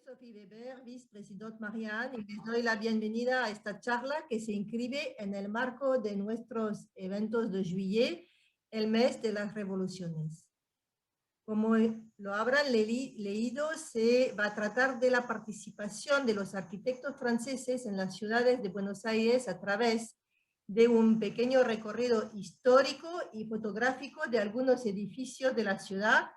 Sophie Weber, vicepresidente Marianne, y les doy la bienvenida a esta charla que se inscribe en el marco de nuestros eventos de Juillet, el mes de las revoluciones. Como lo habrán leído, se va a tratar de la participación de los arquitectos franceses en las ciudades de Buenos Aires a través de un pequeño recorrido histórico y fotográfico de algunos edificios de la ciudad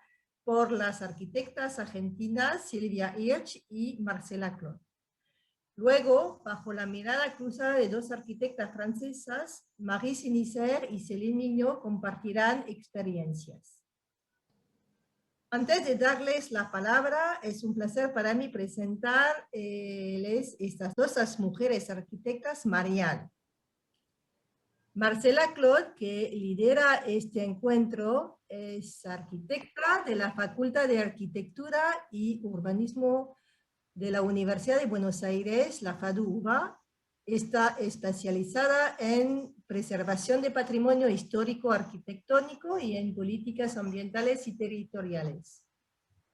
por las arquitectas argentinas Silvia Hirsch y Marcela Claude. Luego, bajo la mirada cruzada de dos arquitectas francesas, Marie Sinicer y Céline Mignot compartirán experiencias. Antes de darles la palabra, es un placer para mí presentarles estas dos mujeres arquitectas, Marianne. Marcela Claude, que lidera este encuentro, es arquitecta de la Facultad de Arquitectura y Urbanismo de la Universidad de Buenos Aires, la FADUBA. Está especializada en preservación de patrimonio histórico arquitectónico y en políticas ambientales y territoriales.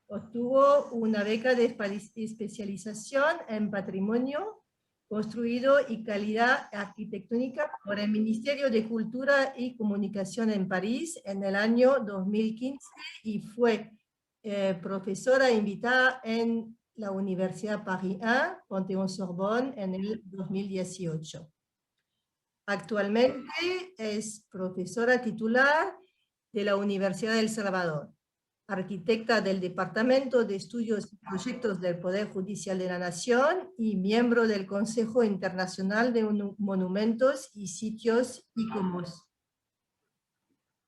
Obtuvo una beca de especialización en patrimonio construido y calidad arquitectónica por el Ministerio de Cultura y Comunicación en París en el año 2015 y fue profesora invitada en la Universidad Paris 1, Panthéon-Sorbonne, en el 2018. Actualmente es profesora titular de la Universidad de El Salvador, arquitecta del Departamento de Estudios y Proyectos del Poder Judicial de la Nación y miembro del Consejo Internacional de Monumentos y Sitios ICOMOS.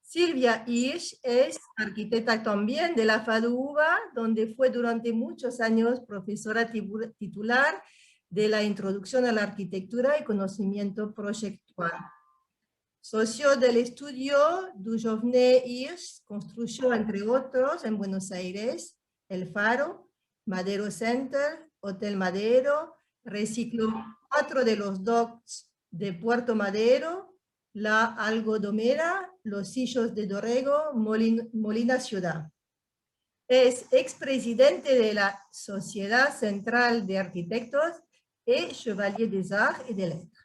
Silvia Hirsch es arquitecta también de la FADUBA, donde fue durante muchos años profesora titular de la Introducción a la Arquitectura y Conocimiento Proyectual. Socio del estudio Dujovne Hirsch, construyó, entre otros, en Buenos Aires, El Faro, Madero Center, Hotel Madero, recicló 4 de los docks de Puerto Madero, la Algodomera, Los Sillos de Dorrego, Molina Ciudad. Es expresidente de la Sociedad Central de Arquitectos y Chevalier des Arts et des Lettres.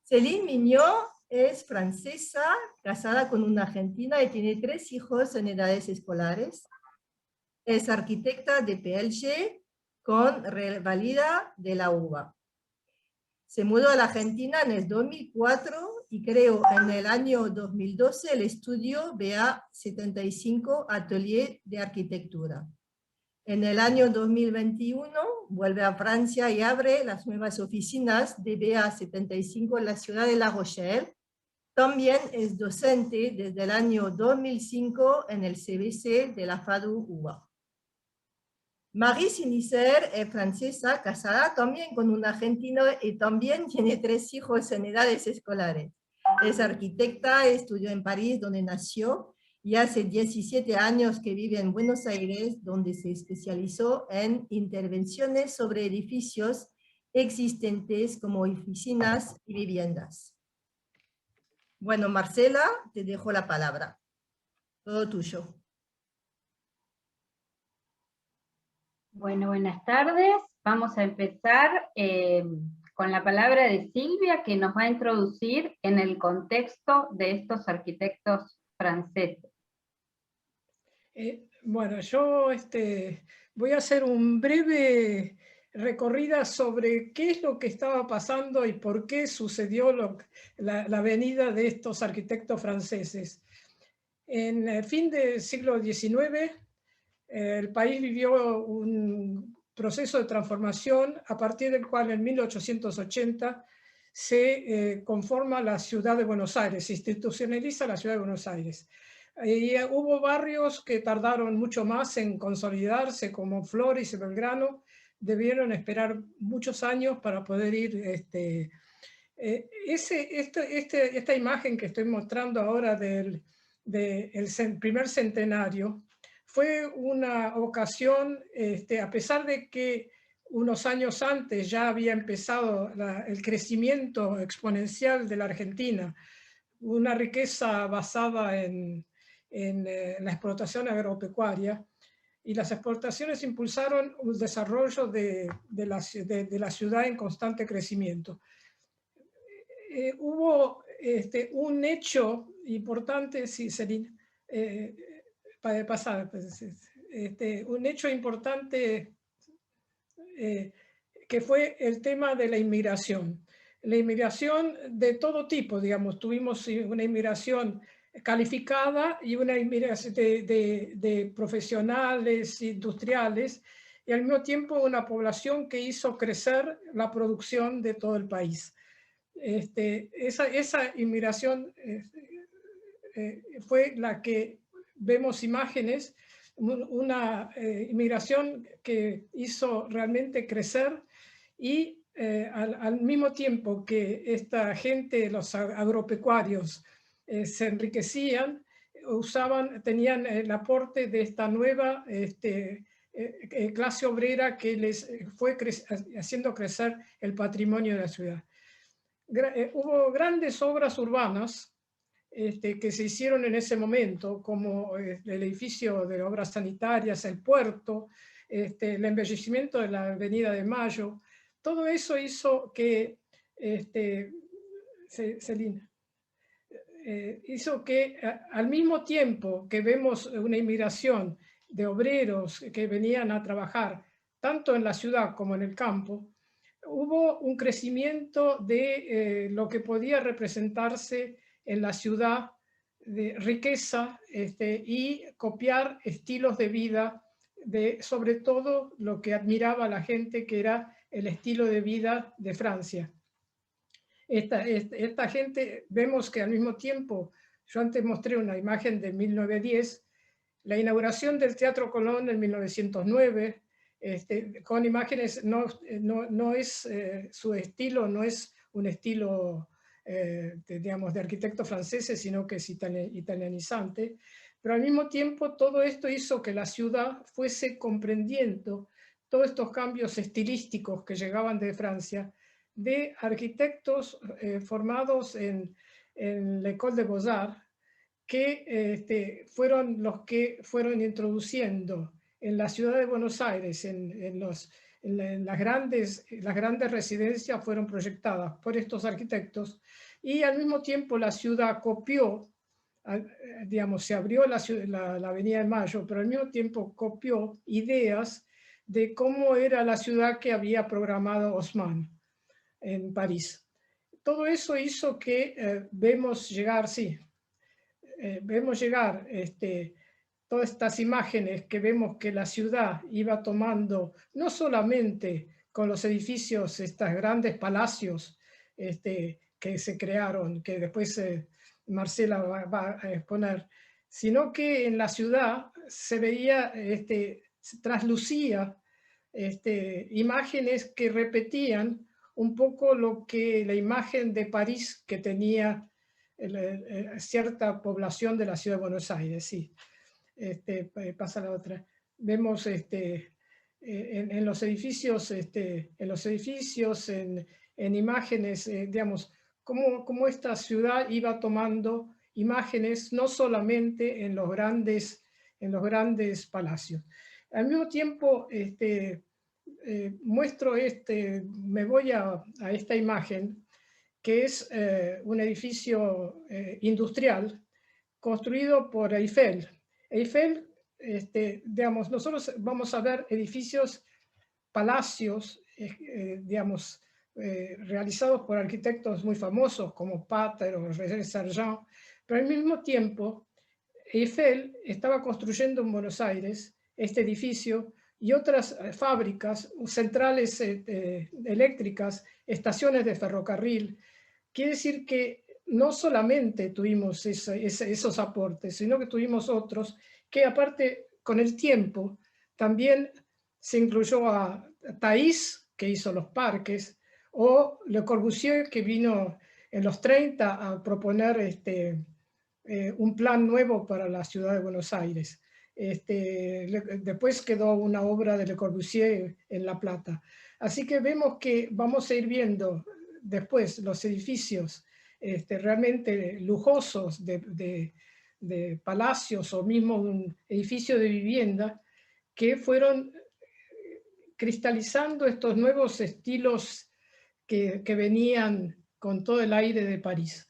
Céline Mignot es francesa, casada con una argentina y tiene 3 hijos en edades escolares. Es arquitecta de PLG con revalida de la UBA. Se mudó a la Argentina en el 2004 y creó en el año 2012 el estudio BA75 Atelier de Arquitectura. En el año 2021 vuelve a Francia y abre las nuevas oficinas de BA75 en la ciudad de La Rochelle. También es docente desde el año 2005 en el CBC de la FADU-UBA. Marie Sinicer es francesa, casada también con un argentino y también tiene 3 hijos en edades escolares. Es arquitecta, estudió en París, donde nació, y hace 17 años que vive en Buenos Aires, donde se especializó en intervenciones sobre edificios existentes como oficinas y viviendas. Bueno, Marcela, te dejo la palabra. Todo tuyo. Bueno, buenas tardes. Vamos a empezar con la palabra de Silvia, que nos va a introducir en el contexto de estos arquitectos franceses. Bueno, yo voy a hacer un breve recorrida sobre qué es lo que estaba pasando y por qué sucedió la venida de estos arquitectos franceses. En el fin del siglo XIX, el país vivió un proceso de transformación a partir del cual en 1880 se conforma la ciudad de Buenos Aires, se institucionaliza la ciudad de Buenos Aires. Y hubo barrios que tardaron mucho más en consolidarse, como Flores y Belgrano, debieron esperar muchos años para poder ir. Esta imagen que estoy mostrando ahora del primer centenario fue una ocasión, a pesar de que unos años antes ya había empezado el crecimiento exponencial de la Argentina, una riqueza basada en la explotación agropecuaria, y las exportaciones impulsaron un desarrollo de la ciudad en constante crecimiento. Hubo un hecho importante, sí, Celina, para pasar, pues, un hecho importante que fue el tema de la inmigración. La inmigración de todo tipo, digamos, tuvimos una inmigración calificada y una inmigración de profesionales, industriales, y al mismo tiempo una población que hizo crecer la producción de todo el país. Esa inmigración fue la que vemos imágenes, una inmigración que hizo realmente crecer y al mismo tiempo que esta gente, los agropecuarios, se enriquecían, tenían el aporte de esta nueva clase obrera que les fue haciendo crecer el patrimonio de la ciudad. Hubo grandes obras urbanas que se hicieron en ese momento, como el edificio de obras sanitarias, el puerto, el embellecimiento de la Avenida de Mayo. Todo eso hizo que, Celina, hizo que al mismo tiempo que vemos una inmigración de obreros que venían a trabajar tanto en la ciudad como en el campo, hubo un crecimiento de lo que podía representarse en la ciudad de riqueza y copiar estilos de vida, sobre todo lo que admiraba a la gente, que era el estilo de vida de Francia. Esta gente, vemos que al mismo tiempo, yo antes mostré una imagen de 1910, la inauguración del Teatro Colón en 1909, con imágenes, no es su estilo, no es un estilo digamos, de arquitectos franceses, sino que es italianizante, pero al mismo tiempo todo esto hizo que la ciudad fuese comprendiendo todos estos cambios estilísticos que llegaban de Francia, de arquitectos formados en l'École des Beaux-Arts, que fueron los que fueron introduciendo en la ciudad de Buenos Aires, en las grandes residencias fueron proyectadas por estos arquitectos, y al mismo tiempo la ciudad copió, digamos, se abrió la Avenida de Mayo, pero al mismo tiempo copió ideas de cómo era la ciudad que había programado Haussmann en París. Todo eso hizo que vemos llegar, sí, vemos llegar todas estas imágenes que vemos que la ciudad iba tomando, no solamente con los edificios, estos grandes palacios que se crearon, que después Marcela va a exponer, sino que en la ciudad se veía, se traslucía imágenes que repetían un poco lo que la imagen de París que tenía cierta población de la ciudad de Buenos Aires, sí. Pasa la otra. Vemos en los edificios, en imágenes, digamos, cómo esta ciudad iba tomando imágenes no solamente en los grandes palacios. Al mismo tiempo, muestro me voy a esta imagen, que es un edificio industrial construido por Eiffel. Eiffel, digamos, nosotros vamos a ver edificios, palacios, digamos, realizados por arquitectos muy famosos como Pater o René Sargent, pero al mismo tiempo Eiffel estaba construyendo en Buenos Aires este edificio y otras fábricas, centrales eléctricas, estaciones de ferrocarril. Quiere decir que no solamente tuvimos esos aportes, sino que tuvimos otros que, aparte, con el tiempo, también se incluyó a Thaïs, que hizo los parques, o Le Corbusier, que vino en los 30 a proponer un plan nuevo para la ciudad de Buenos Aires. Después quedó una obra de Le Corbusier en La Plata. Así que vemos que vamos a ir viendo después los edificios realmente lujosos de palacios o mismo un edificio de vivienda que fueron cristalizando estos nuevos estilos que venían con todo el aire de París.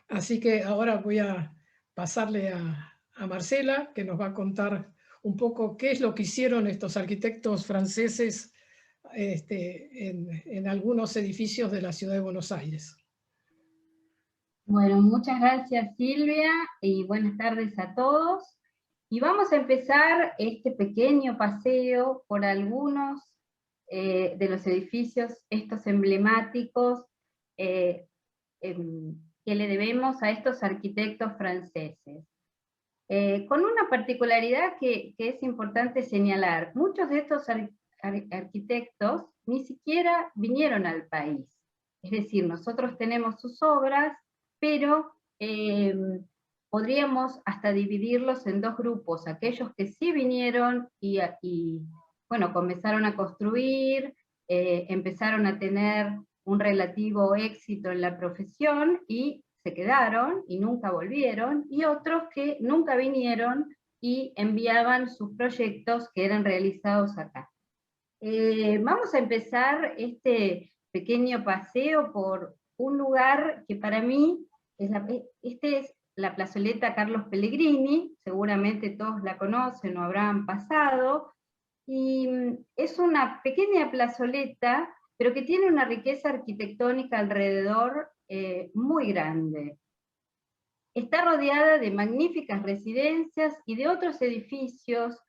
Así que ahora voy a pasarle a Marcela, que nos va a contar un poco qué es lo que hicieron estos arquitectos franceses en algunos edificios de la ciudad de Buenos Aires. Bueno, muchas gracias Silvia y buenas tardes a todos. Y vamos a empezar este pequeño paseo por algunos de los edificios, estos emblemáticos, que le debemos a estos arquitectos franceses. Con una particularidad que es importante señalar, muchos de estos arquitectos ni siquiera vinieron al país. Es decir, nosotros tenemos sus obras, pero podríamos hasta dividirlos en dos grupos, aquellos que sí vinieron y bueno, comenzaron a construir, empezaron a tener un relativo éxito en la profesión y se quedaron y nunca volvieron, y otros que nunca vinieron y enviaban sus proyectos que eran realizados acá. Vamos a empezar este pequeño paseo por un lugar que para mí es la plazoleta Carlos Pellegrini, seguramente todos la conocen o habrán pasado, y es una pequeña plazoleta, pero que tiene una riqueza arquitectónica alrededor muy grande. Está rodeada de magníficas residencias y de otros edificios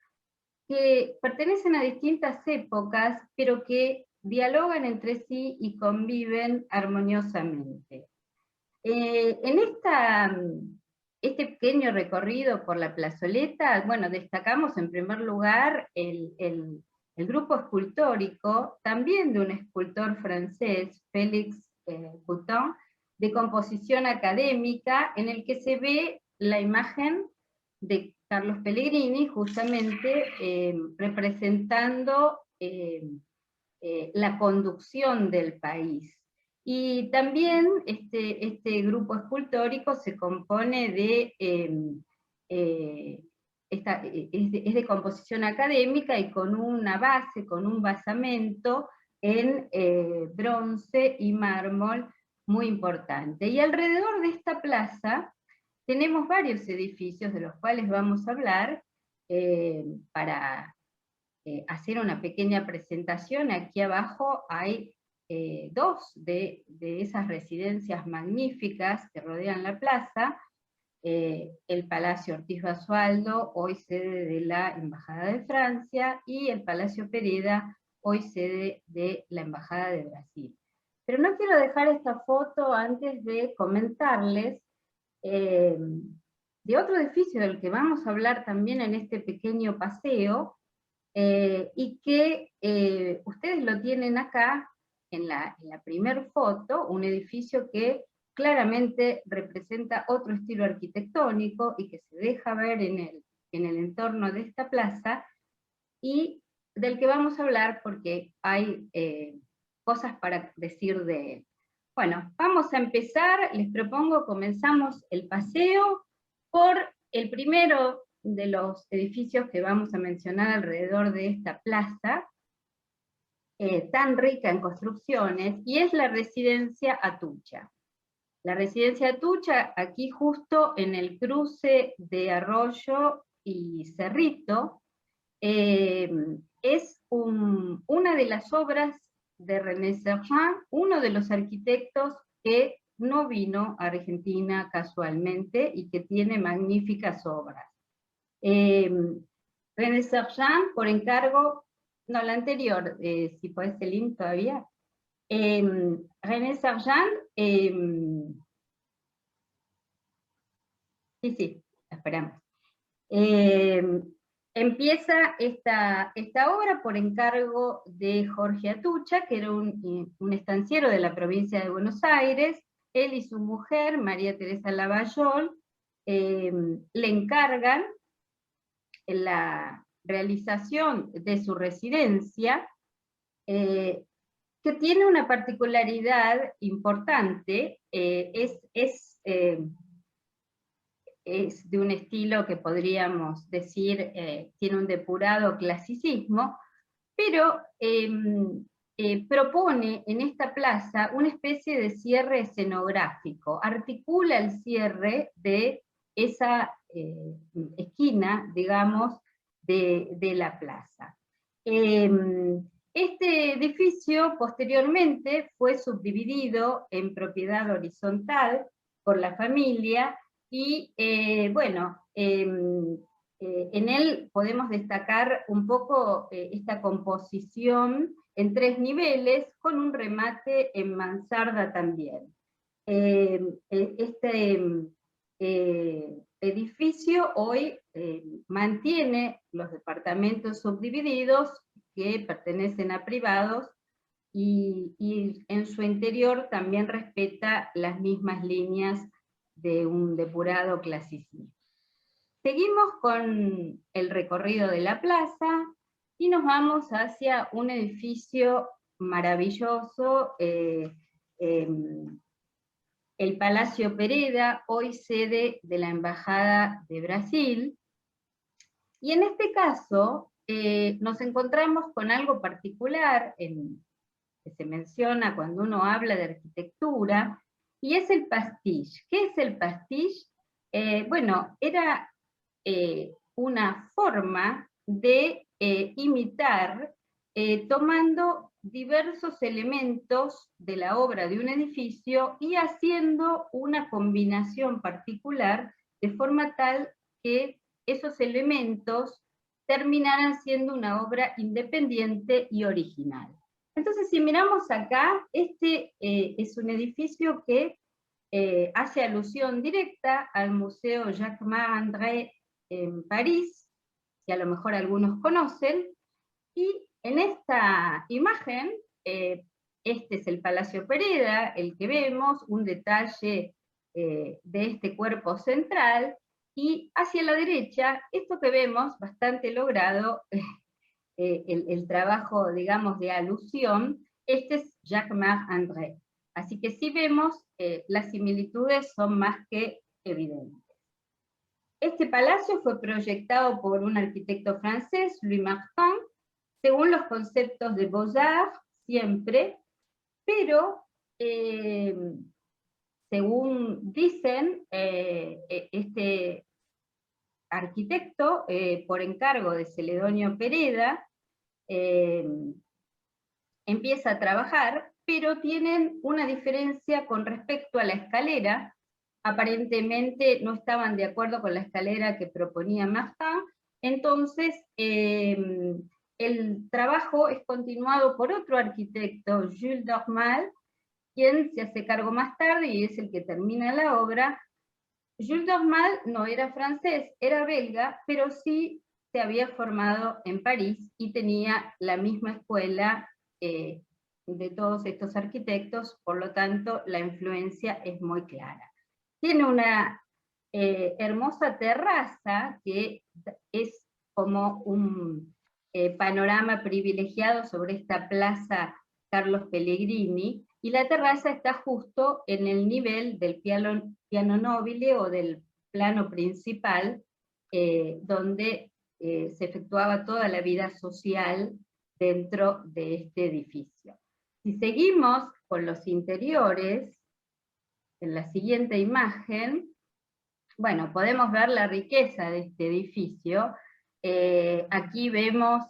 que pertenecen a distintas épocas, pero que dialogan entre sí y conviven armoniosamente. En este pequeño recorrido por la plazoleta, bueno, destacamos en primer lugar el grupo escultórico, también de un escultor francés, Félix Coutan, de composición académica, en el que se ve la imagen de Carlos Pellegrini, justamente representando la conducción del país. Y también este grupo escultórico se compone es de composición académica y con una base, con un basamento en bronce y mármol muy importante. Y alrededor de esta plaza tenemos varios edificios de los cuales vamos a hablar para hacer una pequeña presentación. Aquí abajo hay dos de esas residencias magníficas que rodean la plaza, el Palacio Ortiz Basualdo, hoy sede de la Embajada de Francia, y el Palacio Pereda, hoy sede de la Embajada de Brasil. Pero no quiero dejar esta foto antes de comentarles de otro edificio del que vamos a hablar también en este pequeño paseo, y que ustedes lo tienen acá en la primer foto, un edificio que claramente representa otro estilo arquitectónico y que se deja ver en el entorno de esta plaza, y del que vamos a hablar porque hay cosas para decir de él. Bueno, vamos a empezar, les propongo, comenzamos el paseo por el primero de los edificios que vamos a mencionar alrededor de esta plaza, tan rica en construcciones, y es la residencia Atucha. La residencia Atucha, aquí justo en el cruce de Arroyo y Cerrito, es una de las obras de René Sergent, uno de los arquitectos que no vino a Argentina casualmente y que tiene magníficas obras. René Sergent, por encargo, no, la anterior, si podés el link todavía. René Sergent, sí, esperamos. Empieza esta obra por encargo de Jorge Atucha, que era un estanciero de la provincia de Buenos Aires. Él y su mujer, María Teresa Lavallol, le encargan la realización de su residencia, que tiene una particularidad importante, es de un estilo que podríamos decir tiene un depurado clasicismo, pero propone en esta plaza una especie de cierre escenográfico, articula el cierre de esa esquina, digamos, de la plaza. Este edificio posteriormente fue subdividido en propiedad horizontal por la familia y bueno, en él podemos destacar un poco esta composición en 3 niveles con un remate en mansarda también. Este edificio hoy mantiene los departamentos subdivididos que pertenecen a privados y en su interior también respeta las mismas líneas de un depurado clasicismo. Seguimos con el recorrido de la plaza y nos vamos hacia un edificio maravilloso, el Palacio Pereda, hoy sede de la Embajada de Brasil. Y en este caso nos encontramos con algo particular que se menciona cuando uno habla de arquitectura, y es el pastiche. ¿Qué es el pastiche? Bueno, era una forma de imitar, tomando diversos elementos de la obra de un edificio y haciendo una combinación particular de forma tal que esos elementos terminaran siendo una obra independiente y original. Entonces, si miramos acá, este es un edificio que hace alusión directa al Museo Jacquemart-André en París, que a lo mejor algunos conocen, y en esta imagen, este es el Palacio Pereda, el que vemos, un detalle de este cuerpo central, y hacia la derecha, esto que vemos, bastante logrado, el trabajo, digamos, de alusión, este es Jacquemart-André. Así que sí vemos, las similitudes son más que evidentes. Este palacio fue proyectado por un arquitecto francés, Louis Martin, según los conceptos de Beaux-Arts, siempre, pero según dicen, este arquitecto, por encargo de Celedonio Pereda, empieza a trabajar, pero tienen una diferencia con respecto a la escalera. Aparentemente no estaban de acuerdo con la escalera que proponía Martin, entonces el trabajo es continuado por otro arquitecto, Jules Dormal, quien se hace cargo más tarde y es el que termina la obra. Jules Dormal no era francés, era belga, pero sí se había formado en París y tenía la misma escuela de todos estos arquitectos, por lo tanto la influencia es muy clara. Tiene una hermosa terraza que es como un panorama privilegiado sobre esta plaza Carlos Pellegrini, y la terraza está justo en el nivel del piano nobile o del plano principal, donde se efectuaba toda la vida social dentro de este edificio. Si seguimos con los interiores, en la siguiente imagen, bueno, podemos ver la riqueza de este edificio. Aquí vemos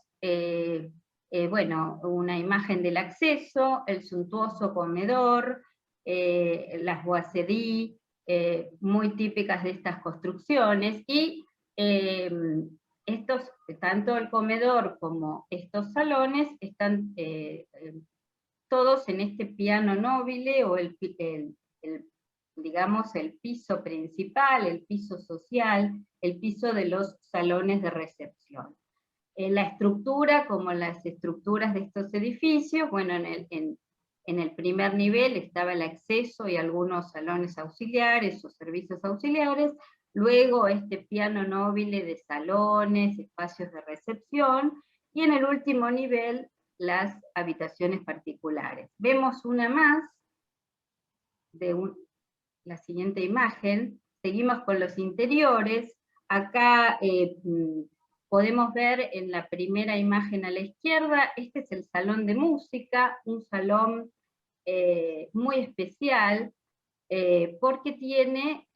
bueno, una imagen del acceso, el suntuoso comedor, las boiseries, muy típicas de estas construcciones, y tanto el comedor como estos salones están todos en este piano nobile, o digamos el piso principal, el piso social, el piso de los salones de recepción. La estructura, como las estructuras de estos edificios, bueno, en el primer nivel estaba el acceso y algunos salones auxiliares o servicios auxiliares, luego este piano nobile de salones, espacios de recepción, y en el último nivel las habitaciones particulares. Vemos una más, la siguiente imagen, seguimos con los interiores. Acá podemos ver en la primera imagen a la izquierda, este es el salón de música, un salón muy especial, porque tiene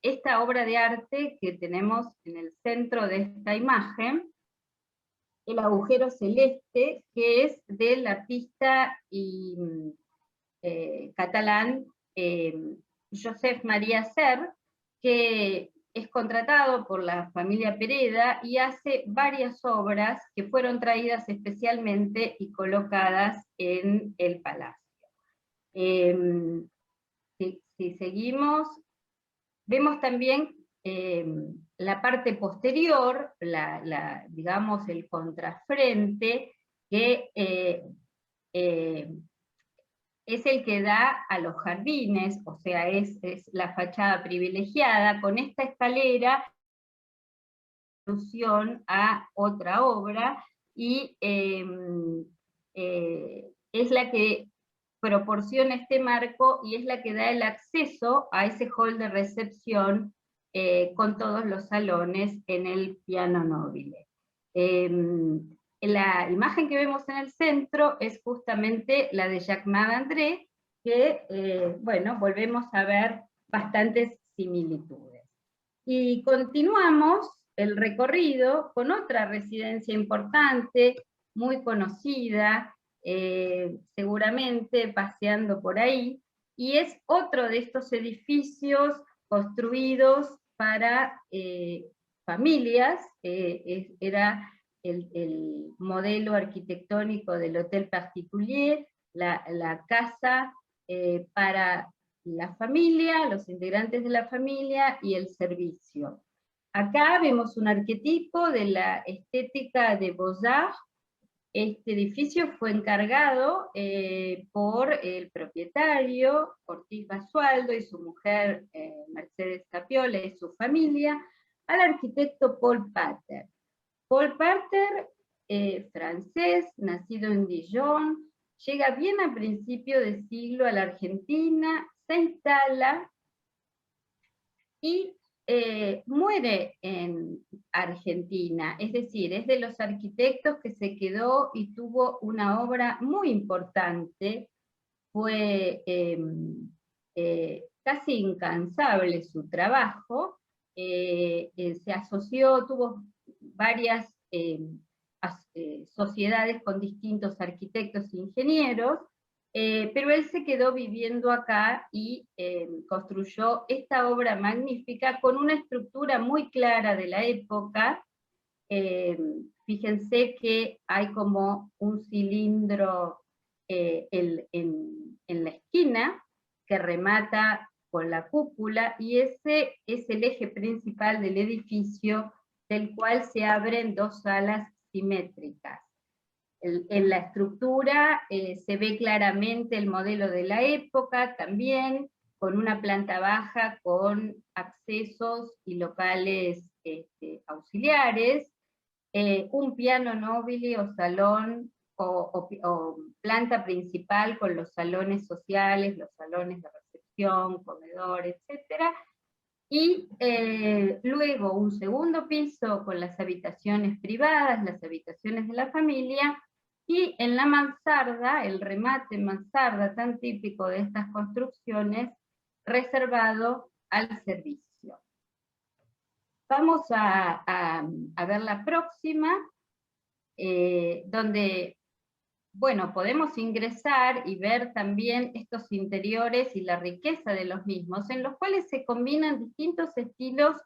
esta obra de arte que tenemos en el centro de esta imagen, el agujero celeste, que es del artista y catalán Josep Maria Serra, que es contratado por la familia Pereda y hace varias obras que fueron traídas especialmente y colocadas en el palacio. Si seguimos, vemos también la parte posterior, digamos el contrafrente, que es el que da a los jardines, o sea, es la fachada privilegiada, con esta escalera, alusión a otra obra, y es la que proporciona este marco, y es la que da el acceso a ese hall de recepción con todos los salones en el piano nobile. La imagen que vemos en el centro es justamente la de Jacques André, que, bueno, volvemos a ver bastantes similitudes. Y continuamos el recorrido con otra residencia importante, muy conocida, seguramente paseando por ahí, y es otro de estos edificios construidos para familias, era el modelo arquitectónico del Hotel Particulier, la casa para la familia, los integrantes de la familia y el servicio. Acá vemos un arquetipo de la estética de Beaux-Arts. Este edificio fue encargado por el propietario, Ortiz Basualdo, y su mujer Mercedes Capiola y su familia, al arquitecto Paul Pater. Paul Pater, francés, nacido en Dijon, llega bien a principio de siglo a la Argentina, se instala y muere en Argentina, es decir, es de los arquitectos que se quedó y tuvo una obra muy importante, fue casi incansable su trabajo, se asoció, tuvo varias sociedades con distintos arquitectos e ingenieros, pero él se quedó viviendo acá y construyó esta obra magnífica con una estructura muy clara de la época. Fíjense que hay como un cilindro en la esquina que remata con la cúpula, y ese es el eje principal del edificio, del cual se abren dos salas simétricas. En la estructura se ve claramente el modelo de la época también, con una planta baja con accesos y locales auxiliares, un piano nobile o salón o planta principal con los salones sociales, los salones de recepción, comedor, etc. Y luego un segundo piso con las habitaciones privadas, las habitaciones de la familia, y en la mansarda, el remate en mansarda tan típico de estas construcciones, reservado al servicio. Vamos a ver la próxima, donde, bueno, podemos ingresar y ver también estos interiores y la riqueza de los mismos, en los cuales se combinan distintos estilos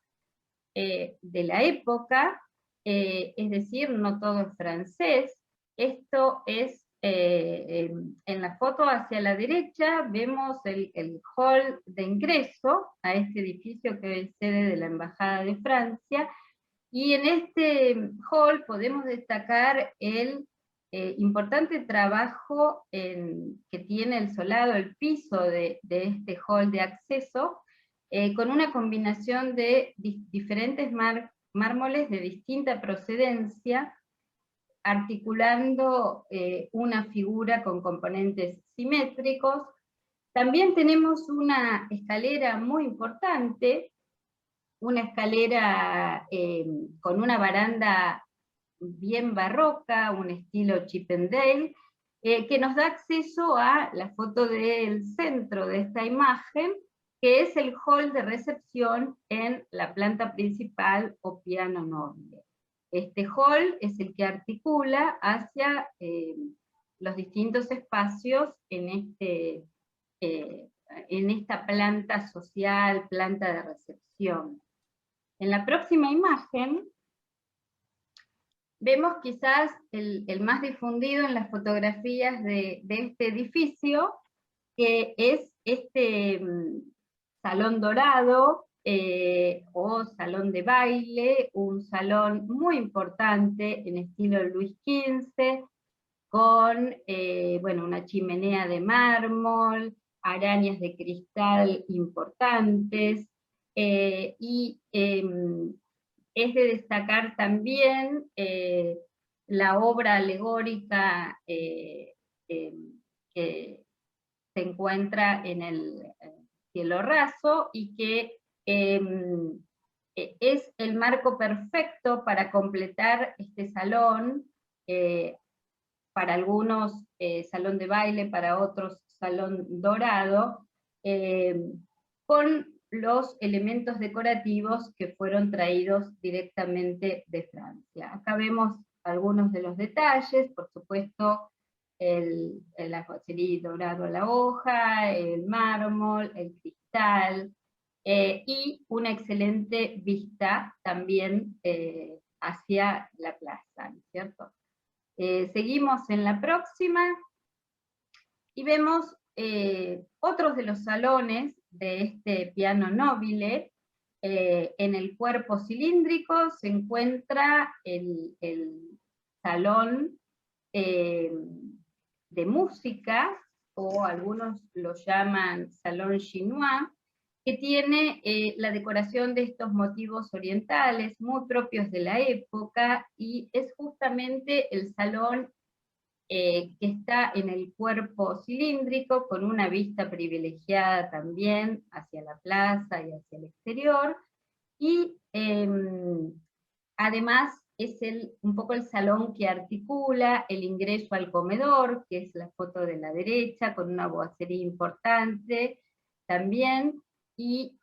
de la época, es decir, no todo es francés. Esto es, en la foto hacia la derecha, vemos el hall de ingreso a este edificio que es sede de la Embajada de Francia, y en este hall podemos destacar el importante trabajo que tiene el solado, el piso de este hall de acceso, con una combinación de diferentes mármoles de distinta procedencia, articulando una figura con componentes simétricos, También tenemos una escalera muy importante, una escalera con una baranda bien barroca, un estilo Chippendale, que nos da acceso a la foto del centro de esta imagen, que es el hall de recepción en la planta principal o piano noble. Este hall es el que articula hacia los distintos espacios en esta planta social, planta de recepción. En la próxima imagen vemos quizás el más difundido en las fotografías de este edificio, que es este salón dorado o salón de baile, un salón muy importante en estilo Luis XV, con bueno, una chimenea de mármol, arañas de cristal importantes, y es de destacar también la obra alegórica que se encuentra en el cielo raso, y que es el marco perfecto para completar este salón, para algunos salón de baile, para otros salón dorado, con los elementos decorativos que fueron traídos directamente de Francia. Acá vemos algunos de los detalles, por supuesto, el ajoxerí dorado a la hoja, el mármol, el cristal, y una excelente vista también hacia la plaza, ¿no es cierto? Seguimos en la próxima, y vemos otros de los salones de este piano nobile. En el cuerpo cilíndrico se encuentra el salón de música, o algunos lo llaman salón chinois, que tiene la decoración de estos motivos orientales, muy propios de la época, y es justamente el salón que está en el cuerpo cilíndrico, con una vista privilegiada también hacia la plaza y hacia el exterior, y además es un poco el salón que articula el ingreso al comedor, que es la foto de la derecha, con una boiserie importante también, y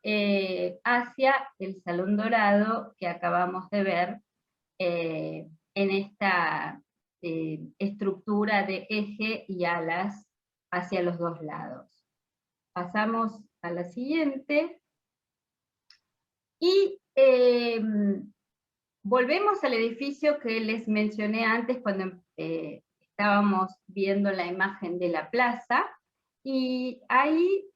hacia el salón dorado que acabamos de ver en esta estructura de eje y alas hacia los dos lados. Pasamos a la siguiente, y volvemos al edificio que les mencioné antes cuando estábamos viendo la imagen de la plaza, y ahí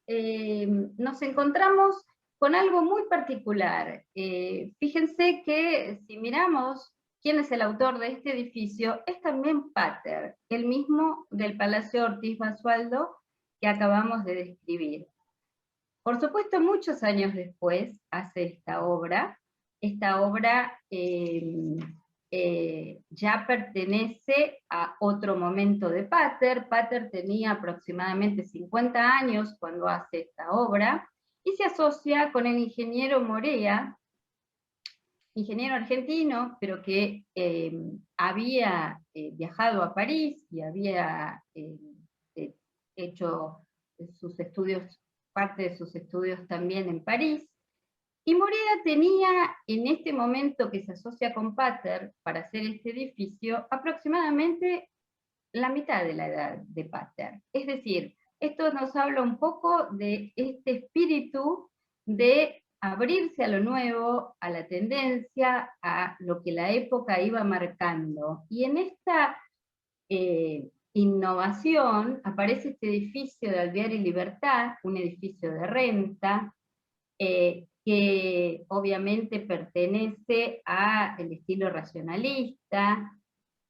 nos encontramos con algo muy particular. Fíjense que si miramos quién es el autor de este edificio, es también Pater, el mismo del Palacio Ortiz Basualdo que acabamos de describir. Por supuesto, muchos años después hace esta obra. Esta obra ya pertenece a otro momento de Pater. Pater tenía aproximadamente 50 años cuando hace esta obra, y se asocia con el ingeniero Morea, ingeniero argentino, pero que había viajado a París y había hecho sus estudios, parte de sus estudios también en París. Y Morea tenía, en este momento que se asocia con Pater para hacer este edificio, aproximadamente la mitad de la edad de Pater. Es decir, esto nos habla un poco de este espíritu de abrirse a lo nuevo, a la tendencia, a lo que la época iba marcando. Y en esta innovación aparece este edificio de Alvear y Libertad, un edificio de renta, que obviamente pertenece al estilo racionalista,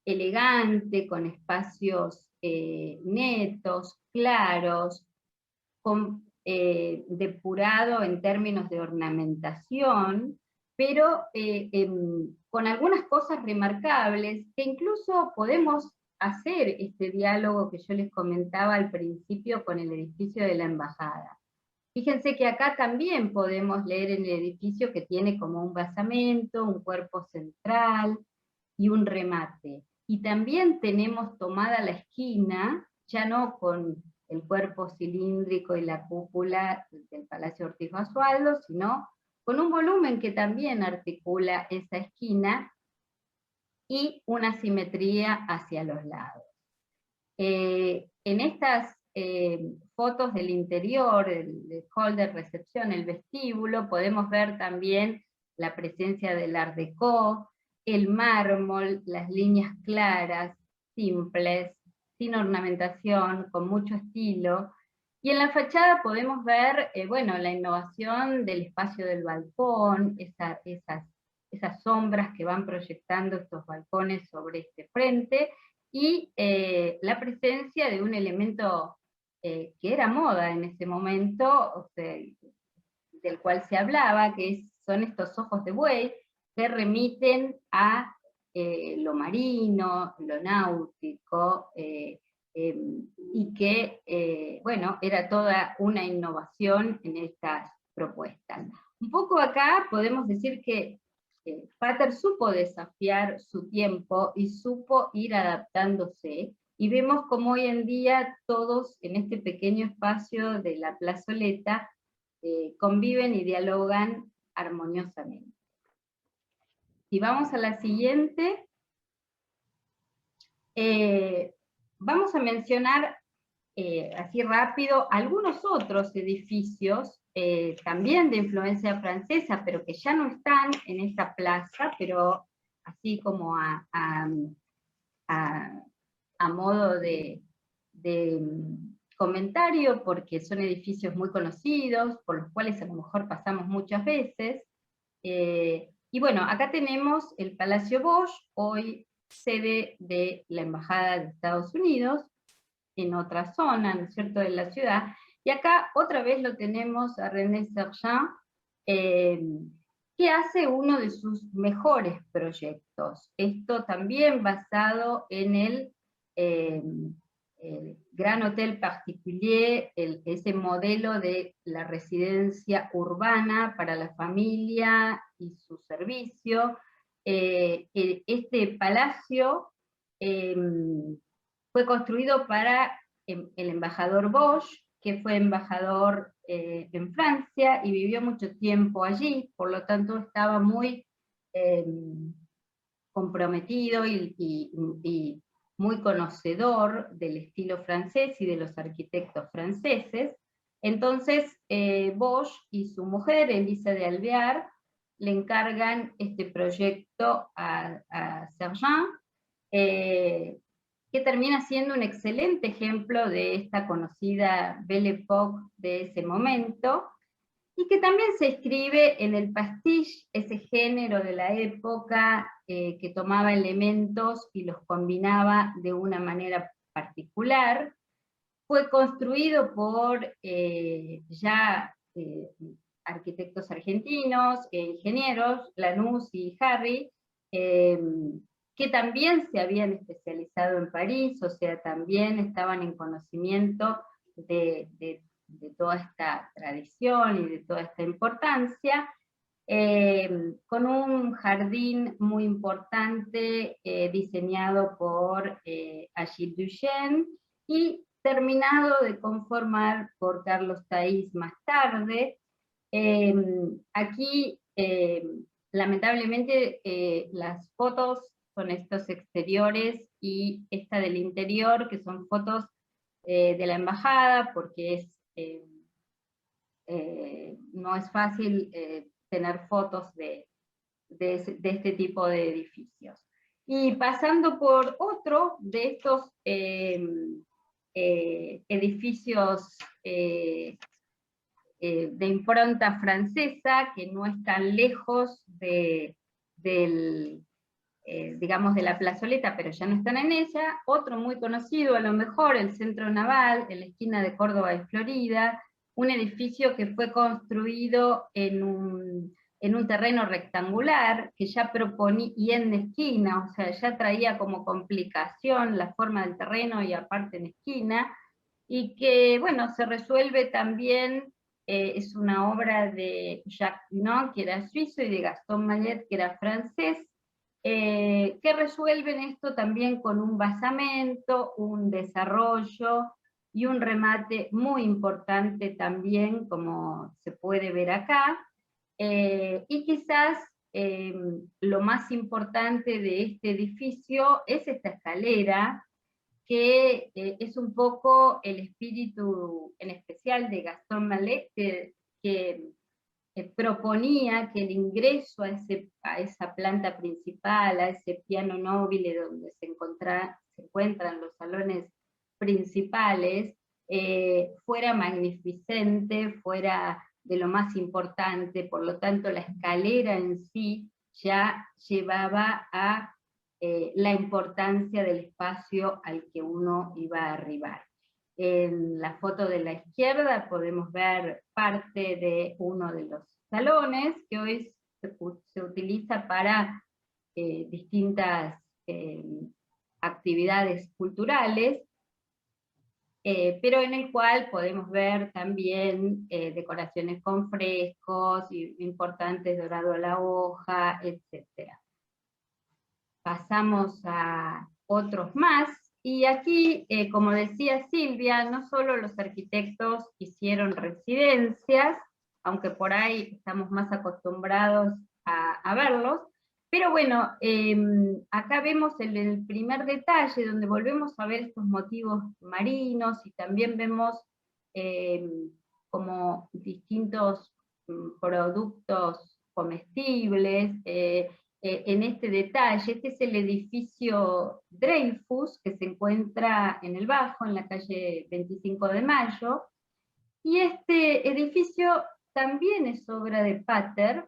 elegante, con espacios netos, claros, depurado en términos de ornamentación, pero con algunas cosas remarcables que incluso podemos hacer este diálogo que yo les comentaba al principio con el edificio de la embajada. Fíjense que acá también podemos leer en el edificio que tiene como un basamento, un cuerpo central y un remate. Y también tenemos tomada la esquina, ya no con el cuerpo cilíndrico y la cúpula del Palacio Ortiz Basualdo, sino con un volumen que también articula esa esquina y una simetría hacia los lados. En estas fotos del interior, el hall de recepción, el vestíbulo, podemos ver también la presencia del Art Deco, el mármol, las líneas claras, simples, sin ornamentación, con mucho estilo. Y en la fachada podemos ver, bueno, la innovación del espacio del balcón, esas sombras que van proyectando estos balcones sobre este frente, y la presencia de un elemento que era moda en ese momento, o sea, del cual se hablaba, que son estos ojos de buey, que remiten a lo marino, lo náutico, y que, bueno, era toda una innovación en estas propuestas. Un poco acá podemos decir que Pater supo desafiar su tiempo y supo ir adaptándose, y vemos como hoy en día todos en este pequeño espacio de la plazoleta conviven y dialogan armoniosamente. Si vamos a la siguiente, vamos a mencionar así rápido algunos otros edificios también de influencia francesa, pero que ya no están en esta plaza, pero así como a modo de comentario, porque son edificios muy conocidos, por los cuales a lo mejor pasamos muchas veces. Y bueno, acá tenemos el Palacio Bosch, hoy sede de la Embajada de Estados Unidos, en otra zona, ¿no es cierto?, de la ciudad. Y acá otra vez lo tenemos a René Sergent, que hace uno de sus mejores proyectos. Esto también basado en el Gran Hotel Particulier, ese modelo de la residencia urbana para la familia y su servicio. Este palacio fue construido para el embajador Bosch, que fue embajador en Francia y vivió mucho tiempo allí, por lo tanto estaba muy comprometido y muy conocedor del estilo francés y de los arquitectos franceses. Entonces Bosch y su mujer, Elisa de Alvear, le encargan este proyecto a Sergent, que termina siendo un excelente ejemplo de esta conocida Belle Époque de ese momento, y que también se inscribe en el pastiche, ese género de la época que tomaba elementos y los combinaba de una manera particular. Fue construido por arquitectos argentinos, ingenieros, Lanús y Harry, que también se habían especializado en París, o sea, también estaban en conocimiento de toda esta tradición y de toda esta importancia, con un jardín muy importante diseñado por Achille Duchesne, y terminado de conformar por Carlos Thays más tarde. Aquí, lamentablemente, las fotos son estos exteriores y esta del interior, que son fotos de la embajada, porque no es fácil tener fotos de este tipo de edificios. Y pasando por otro de estos edificios de impronta francesa, que no están lejos digamos, de la plazoleta, pero ya no están en ella. Otro muy conocido, a lo mejor, el Centro Naval, en la esquina de Córdoba y Florida, un edificio que fue construido en un en un terreno rectangular, que ya proponía, y en esquina, o sea, ya traía como complicación la forma del terreno y aparte en esquina, y que, bueno, se resuelve también, es una obra de Jacques Dunant, que era suizo, y de Gaston Mallet, que era francés, que resuelven esto también con un basamento, un desarrollo y un remate muy importante también, como se puede ver acá. Y quizás lo más importante de este edificio es esta escalera, que es un poco el espíritu en especial de Gaston Mallet, que proponía que el ingreso a esa planta principal, a ese piano nobile donde se encuentran los salones principales, fuera magnificente, fuera de lo más importante. Por lo tanto la escalera en sí ya llevaba a la importancia del espacio al que uno iba a arribar. En la foto de la izquierda podemos ver parte de uno de los salones que hoy se utiliza para distintas actividades culturales, pero en el cual podemos ver también decoraciones con frescos importantes, dorado a la hoja, etc. Pasamos a otros más. Y aquí, como decía Silvia, no solo los arquitectos hicieron residencias, aunque por ahí estamos más acostumbrados a verlos, pero bueno, acá vemos el primer detalle, donde volvemos a ver estos motivos marinos, y también vemos como distintos productos comestibles, en este detalle. Este es el edificio Dreyfus, que se encuentra en el Bajo, en la calle 25 de Mayo, y este edificio también es obra de Pater,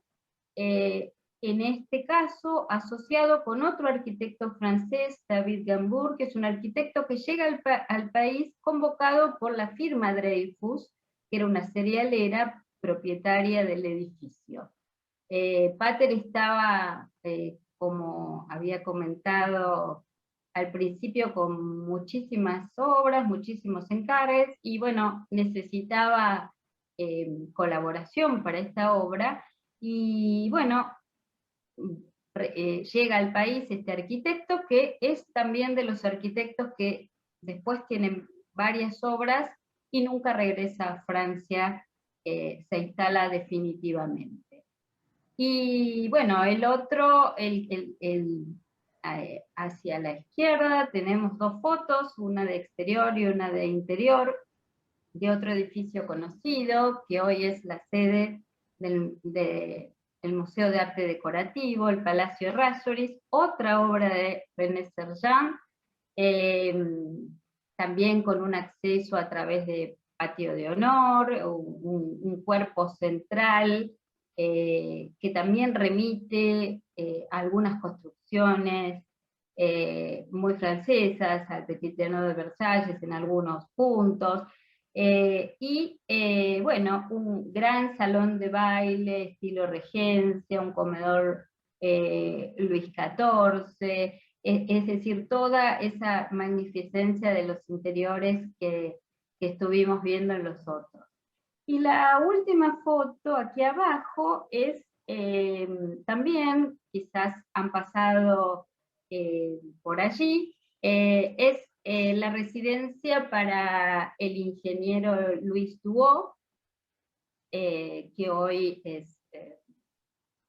en este caso asociado con otro arquitecto francés, David Gambourg, que es un arquitecto que llega al país convocado por la firma Dreyfus, que era una cerealera propietaria del edificio. Pater estaba, como había comentado al principio, con muchísimas obras, muchísimos encargues, y bueno, necesitaba colaboración para esta obra, y bueno, llega al país este arquitecto, que es también de los arquitectos que después tienen varias obras y nunca regresa a Francia, se instala definitivamente. Y bueno, el otro, hacia la izquierda tenemos dos fotos, una de exterior y una de interior, de otro edificio conocido, que hoy es la sede del Museo de Arte Decorativo, el Palacio Errázuriz, otra obra de René Sergent, también con un acceso a través de patio de honor, un cuerpo central, que también remite a algunas construcciones muy francesas, al Petit Trianon de Versalles en algunos puntos, bueno, un gran salón de baile estilo regencia, un comedor Luis XIV, es decir, toda esa magnificencia de los interiores que estuvimos viendo en los otros. Y la última foto aquí abajo es también, quizás han pasado por allí, es la residencia para el ingeniero Louis Duhaut, que hoy es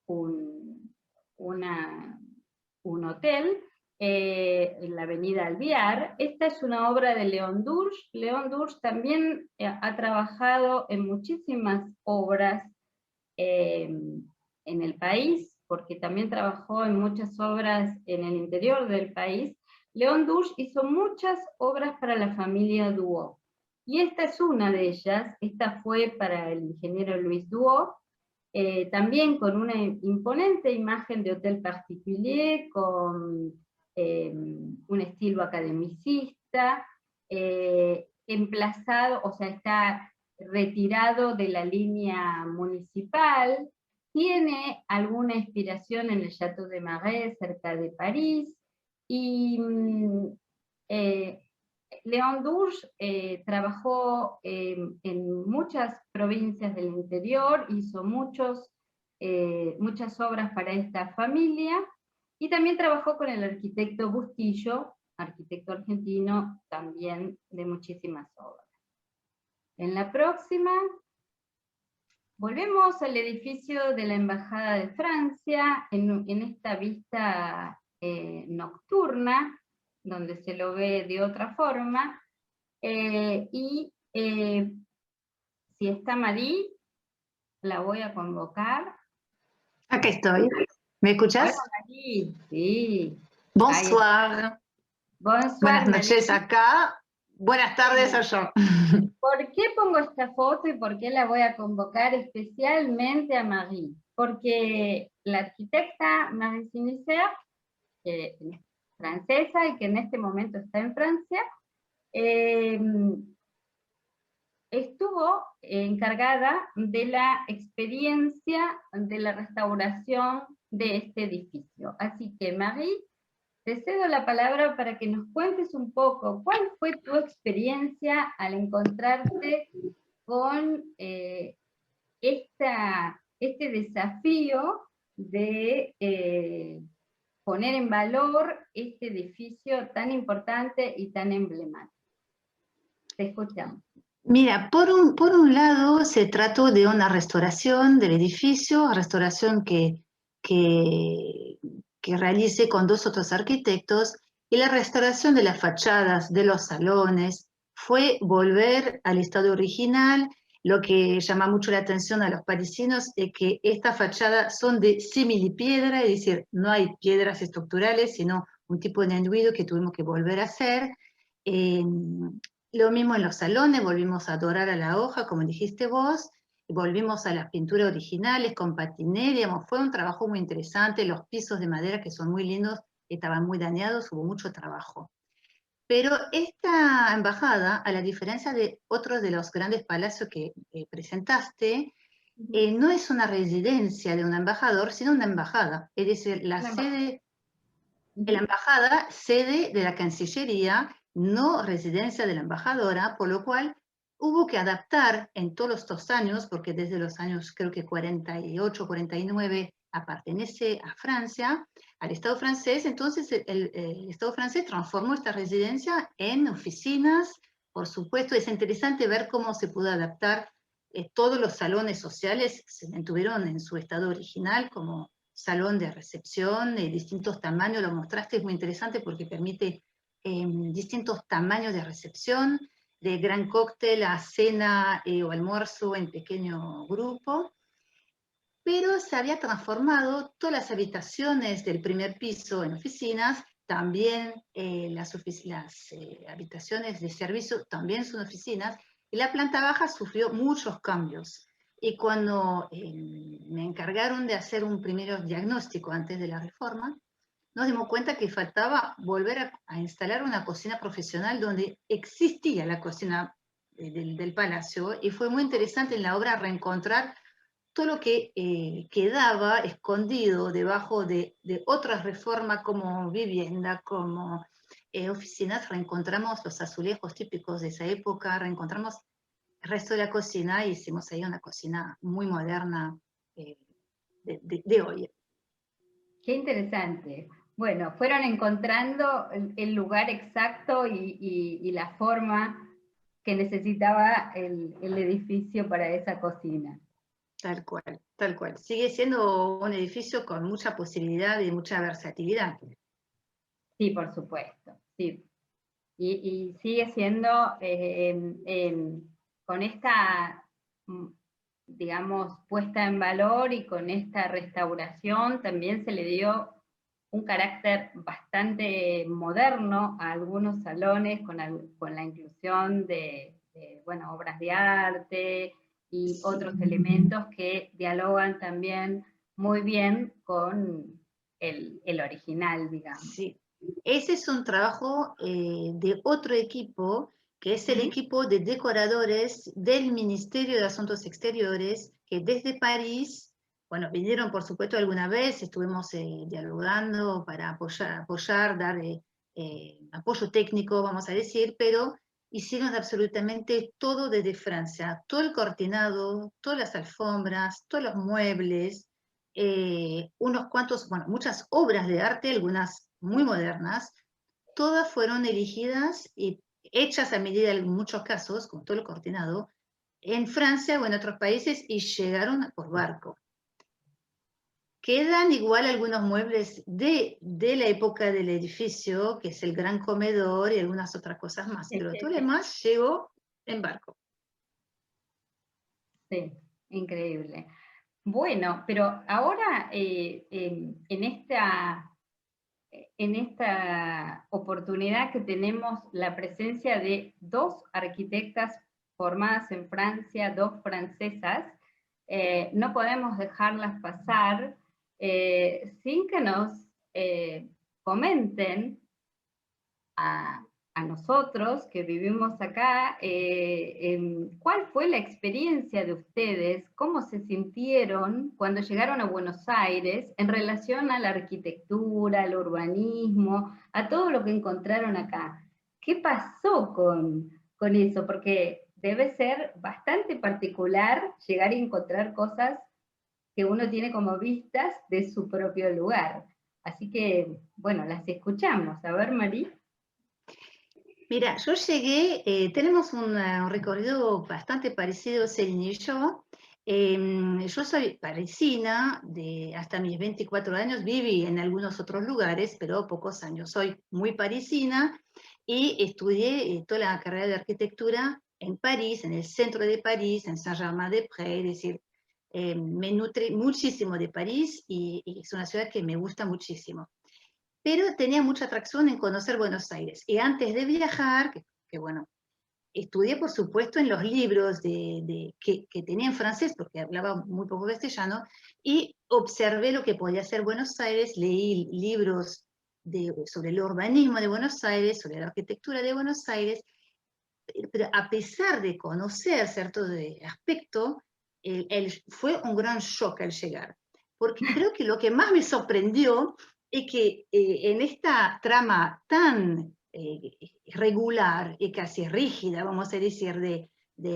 un hotel en la avenida Alvear. Esta es una obra de Léon Durch. Léon Durch también ha trabajado en muchísimas obras en el país, porque también trabajó en muchas obras en el interior del país. Léon Durch hizo muchas obras para la familia Duhaut, y esta es una de ellas. Esta fue para el ingeniero Louis Duhaut, también con una imponente imagen de hotel particulier, con un estilo academicista, emplazado, o sea, está retirado de la línea municipal, tiene alguna inspiración en el Château de Marais, cerca de París, y Léon Drouge trabajó en muchas provincias del interior, hizo muchas obras para esta familia, y también trabajó con el arquitecto Bustillo, arquitecto argentino, también de muchísimas obras. En la próxima, volvemos al edificio de la Embajada de Francia, en esta vista nocturna, donde se lo ve de otra forma, si está Marie, la voy a convocar. Acá estoy. ¿Me escuchas? Hola Marie, sí. Bonsoir. Bonsoir, buenas noches Marie. acá. Buenas tardes allá. ¿Por qué pongo esta foto y por qué la voy a convocar especialmente a Marie? Porque la arquitecta Marie Sinicer, que es francesa y que en este momento está en Francia, estuvo encargada de la experiencia de la restauración de este edificio. Así que Marie, te cedo la palabra para que nos cuentes un poco cuál fue tu experiencia al encontrarte con este desafío de poner en valor este edificio tan importante y tan emblemático. Te escuchamos. Mira, por un lado se trató de una restauración del edificio, restauración que realicé con 2 otros arquitectos, y la restauración de las fachadas, de los salones, fue volver al estado original. Lo que llama mucho la atención a los parisinos es que estas fachadas son de similipiedra, es decir, no hay piedras estructurales, sino un tipo de enduido que tuvimos que volver a hacer. Lo mismo en los salones, volvimos a dorar a la hoja, como dijiste vos, y volvimos a las pinturas originales con patiné, digamos, fue un trabajo muy interesante. Los pisos de madera, que son muy lindos, estaban muy dañados, hubo mucho trabajo. Pero esta embajada, a la diferencia de otros de los grandes palacios que presentaste, no es una residencia de un embajador, sino una embajada. Es decir, la embajada, sede de la Cancillería, no residencia de la embajadora, por lo cual hubo que adaptar en todos estos años, porque desde los años creo que 48, 49, pertenece a Francia, al Estado francés. Entonces el Estado francés transformó esta residencia en oficinas. Por supuesto, es interesante ver cómo se pudo adaptar. Todos los salones sociales se mantuvieron en su estado original, como salón de recepción de distintos tamaños. Lo mostraste, es muy interesante porque permite distintos tamaños de recepción, de gran cóctel a cena o almuerzo en pequeño grupo. Pero se había transformado todas las habitaciones del primer piso en oficinas, también las habitaciones de servicio también son oficinas, y la planta baja sufrió muchos cambios. Y cuando me encargaron de hacer un primer diagnóstico antes de la reforma, nos dimos cuenta que faltaba volver a instalar una cocina profesional donde existía la cocina del palacio, y fue muy interesante en la obra reencontrar todo lo que quedaba escondido debajo de otras reformas como vivienda, como oficinas. Reencontramos los azulejos típicos de esa época, reencontramos el resto de la cocina y hicimos ahí una cocina muy moderna de hoy. Qué interesante. Bueno, fueron encontrando el lugar exacto y la forma que necesitaba el edificio para esa cocina. Tal cual, tal cual. Sigue siendo un edificio con mucha posibilidad y mucha versatilidad. Sí, por supuesto, sí. Y sigue siendo con esta, digamos, puesta en valor y con esta restauración también se le dio un carácter bastante moderno a algunos salones con la inclusión de bueno, obras de arte y otros elementos que dialogan también muy bien con el original, digamos. Sí, ese es un trabajo de otro equipo, que es el equipo de decoradores del Ministerio de Asuntos Exteriores, que desde París bueno, vinieron por supuesto alguna vez, estuvimos dialogando para apoyar, dar apoyo técnico, vamos a decir, pero hicieron absolutamente todo desde Francia, todo el cortinado, todas las alfombras, todos los muebles, unos cuantos, bueno, muchas obras de arte, algunas muy modernas, todas fueron elegidas y hechas a medida en muchos casos, con todo el cortinado, en Francia o en otros países y llegaron por barco. Quedan igual algunos muebles de la época del edificio, que es el gran comedor y algunas otras cosas más, pero todo lo demás llegó en barco. Sí, increíble. Bueno, pero ahora en esta oportunidad que tenemos la presencia de dos arquitectas formadas en Francia, dos francesas, no podemos dejarlas pasar sin que nos comenten a nosotros que vivimos acá, ¿cuál fue la experiencia de ustedes? ¿Cómo se sintieron cuando llegaron a Buenos Aires en relación a la arquitectura, al urbanismo, a todo lo que encontraron acá? ¿Qué pasó con eso? Porque debe ser bastante particular llegar a encontrar cosas que uno tiene como vistas de su propio lugar. Así que, bueno, las escuchamos. A ver, Marí. Mira, yo llegué, tenemos un recorrido bastante parecido, Celine y yo. Yo soy parisina, hasta mis 24 años viví en algunos otros lugares, pero pocos años. Soy muy parisina y estudié toda la carrera de arquitectura en París, en el centro de París, en Saint-Germain-des-Prés, es decir, me nutre muchísimo de París y es una ciudad que me gusta muchísimo. Pero tenía mucha atracción en conocer Buenos Aires. Y antes de viajar, que bueno, estudié por supuesto en los libros que tenía en francés, porque hablaba muy poco castellano, y observé lo que podía hacer Buenos Aires, leí libros sobre el urbanismo de Buenos Aires, sobre la arquitectura de Buenos Aires, pero a pesar de conocer cierto aspecto, fue un gran shock al llegar. Porque creo que lo que más me sorprendió es que en esta trama tan regular y casi rígida, vamos a decir, de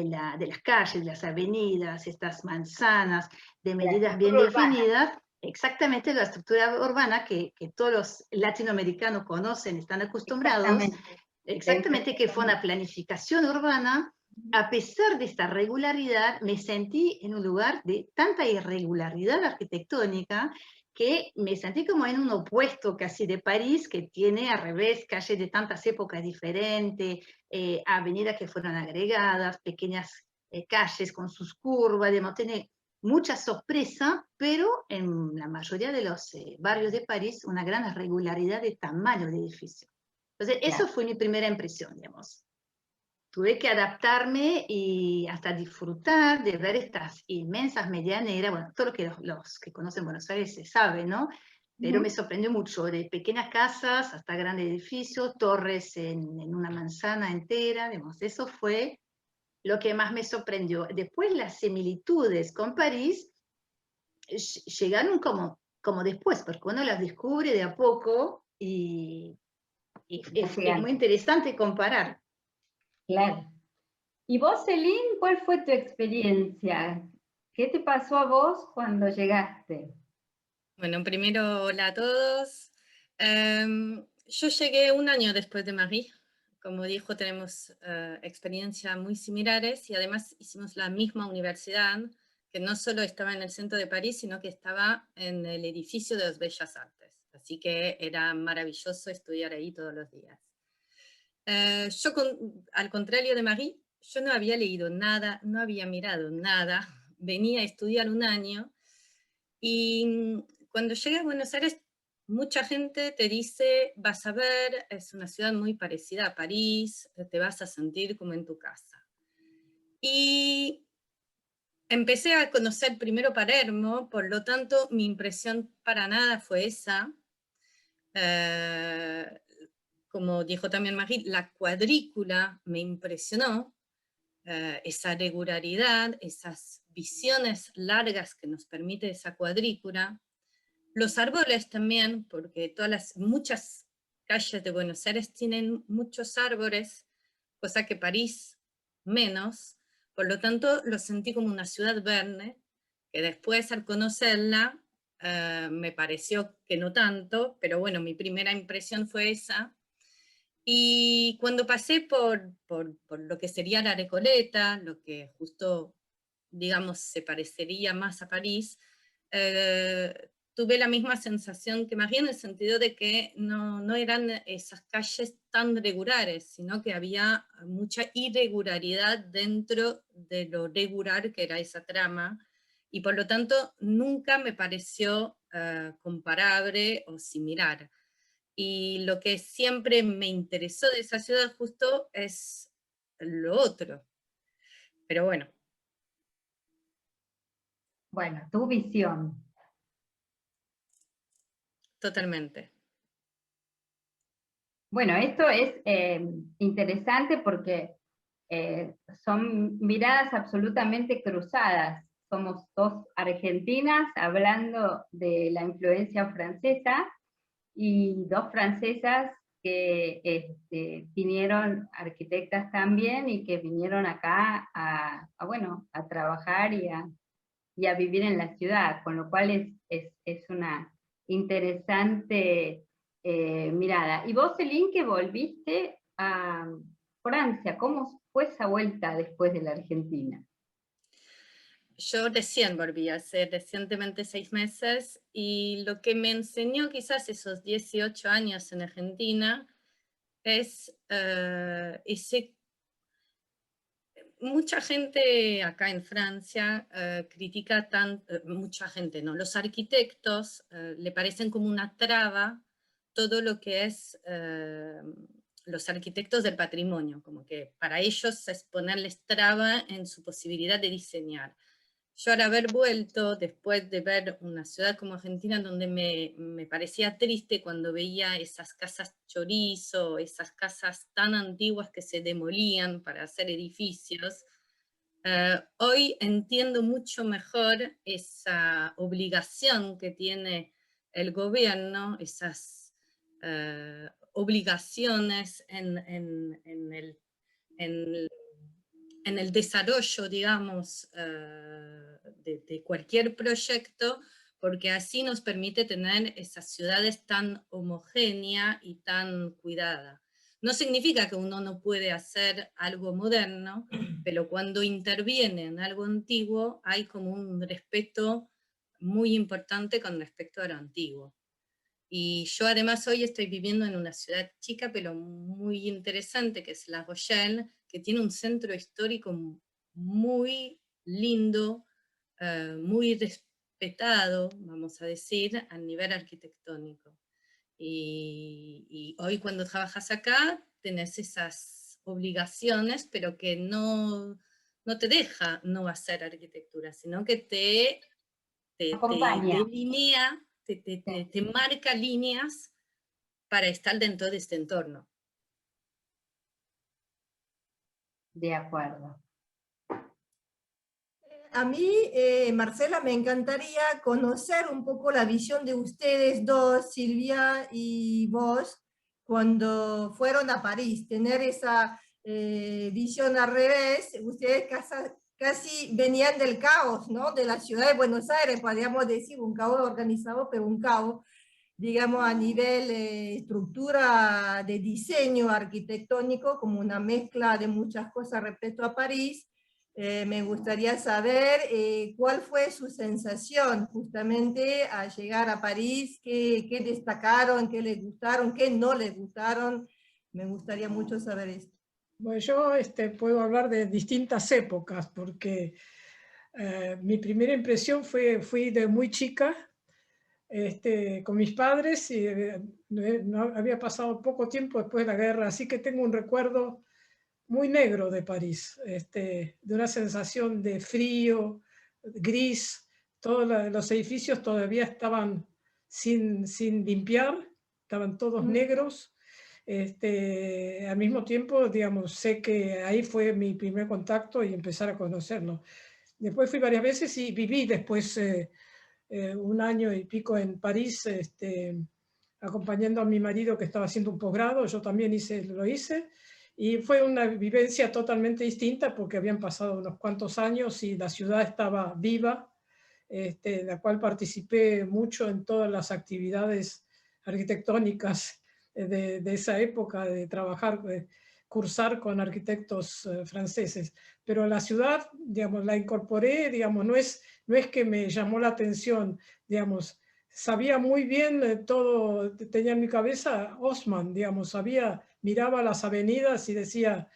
las calles, de las avenidas, estas manzanas, de medidas bien definidas, exactamente la estructura urbana que todos los latinoamericanos conocen, están acostumbrados, exactamente, que fue una planificación urbana. A pesar de esta regularidad, me sentí en un lugar de tanta irregularidad arquitectónica que me sentí como en un opuesto casi de París, que tiene al revés calles de tantas épocas diferentes, avenidas que fueron agregadas, pequeñas calles con sus curvas, digamos, tiene mucha sorpresa, pero en la mayoría de los barrios de París una gran regularidad de tamaño de edificio. Entonces, eso fue mi primera impresión, digamos. Tuve que adaptarme y hasta disfrutar de ver estas inmensas medianeras, bueno, todo lo que los que conocen Buenos Aires se sabe, ¿no? Pero me sorprendió mucho, de pequeñas casas hasta grandes edificios, torres en una manzana entera, digamos, eso fue lo que más me sorprendió. Después las similitudes con París llegaron como después, porque uno las descubre de a poco y es muy interesante comparar. Claro. ¿Y vos, Celine, cuál fue tu experiencia? ¿Qué te pasó a vos cuando llegaste? Bueno, primero, hola a todos. Yo llegué un año después de Marie. Como dijo, tenemos experiencias muy similares y además hicimos la misma universidad, que no solo estaba en el centro de París, sino que estaba en el edificio de las Bellas Artes. Así que era maravilloso estudiar ahí todos los días. Yo, al contrario de Marie, yo no había leído nada, no había mirado nada, venía a estudiar un año y cuando llegué a Buenos Aires, mucha gente te dice, vas a ver, es una ciudad muy parecida a París, te vas a sentir como en tu casa. Y empecé a conocer primero Palermo, por lo tanto mi impresión para nada fue esa. Como dijo también Marie, la cuadrícula me impresionó, esa regularidad, esas visiones largas que nos permite esa cuadrícula, los árboles también, porque muchas calles de Buenos Aires tienen muchos árboles, cosa que París menos, por lo tanto lo sentí como una ciudad verde, que después al conocerla me pareció que no tanto, pero bueno, mi primera impresión fue esa. Y cuando pasé por lo que sería la Recoleta, lo que justo, digamos, se parecería más a París, tuve la misma sensación que María, en el sentido de que no eran esas calles tan regulares, sino que había mucha irregularidad dentro de lo regular que era esa trama, y por lo tanto nunca me pareció comparable o similar. Y lo que siempre me interesó de esa ciudad justo es lo otro. Pero bueno. Bueno, tu visión. Totalmente. Bueno, esto es interesante porque son miradas absolutamente cruzadas. Somos dos argentinas hablando de la influencia francesa y dos francesas que vinieron, arquitectas también, y que vinieron acá bueno, a trabajar y a vivir en la ciudad, con lo cual es una interesante mirada. Y vos, Celine, que volviste a Francia, ¿cómo fue esa vuelta después de la Argentina? Yo recién volví hace recientemente 6 meses, y lo que me enseñó quizás esos 18 años en Argentina es mucha gente acá en Francia critica mucha gente, no, los arquitectos le parecen como una traba todo lo que es los arquitectos del patrimonio, como que para ellos es ponerles traba en su posibilidad de diseñar. Yo, al haber vuelto, después de ver una ciudad como Argentina, donde me parecía triste cuando veía esas casas chorizo, esas casas tan antiguas que se demolían para hacer edificios, hoy entiendo mucho mejor esa obligación que tiene el gobierno, esas obligaciones en el desarrollo, digamos, de cualquier proyecto, porque así nos permite tener esas ciudades tan homogéneas y tan cuidadas. No significa que uno no puede hacer algo moderno, pero cuando interviene en algo antiguo hay como un respeto muy importante con respecto a lo antiguo. Y yo además hoy estoy viviendo en una ciudad chica, pero muy interesante, que es La Rochelle, que tiene un centro histórico muy lindo, muy respetado, vamos a decir, a nivel arquitectónico. Y hoy cuando trabajas acá, tenés esas obligaciones, pero que no te deja no hacer arquitectura, sino que te delinea, te marca líneas para estar dentro de este entorno. De acuerdo. A mí, Marcela, me encantaría conocer un poco la visión de ustedes dos, Silvia y vos, cuando fueron a París, tener esa visión al revés. Ustedes casi venían del caos, ¿no? De la ciudad de Buenos Aires, podríamos decir, un caos organizado, pero un caos, digamos, a nivel estructura de diseño arquitectónico, como una mezcla de muchas cosas respecto a París. Me gustaría saber cuál fue su sensación justamente al llegar a París, qué destacaron, qué les gustaron, qué no les gustaron. Me gustaría mucho saber esto. Bueno, yo puedo hablar de distintas épocas, porque mi primera impresión fui de muy chica, con mis padres, y no, había pasado poco tiempo después de la guerra, así que tengo un recuerdo muy negro de París, de una sensación de frío, gris. Todos los edificios todavía estaban sin limpiar, estaban todos negros. Al mismo tiempo, digamos, sé que ahí fue mi primer contacto y empezar a conocerlo. Después fui varias veces y viví después 1 año y pico en París, acompañando a mi marido que estaba haciendo un posgrado. Yo también lo hice, y fue una vivencia totalmente distinta porque habían pasado unos cuantos años y la ciudad estaba viva, en la cual participé mucho en todas las actividades arquitectónicas de esa época, de trabajar, cursar con arquitectos franceses. Pero la ciudad, digamos, la incorporé, digamos, no es que me llamó la atención, digamos, sabía muy bien todo, tenía en mi cabeza Haussmann, digamos, miraba las avenidas y decía,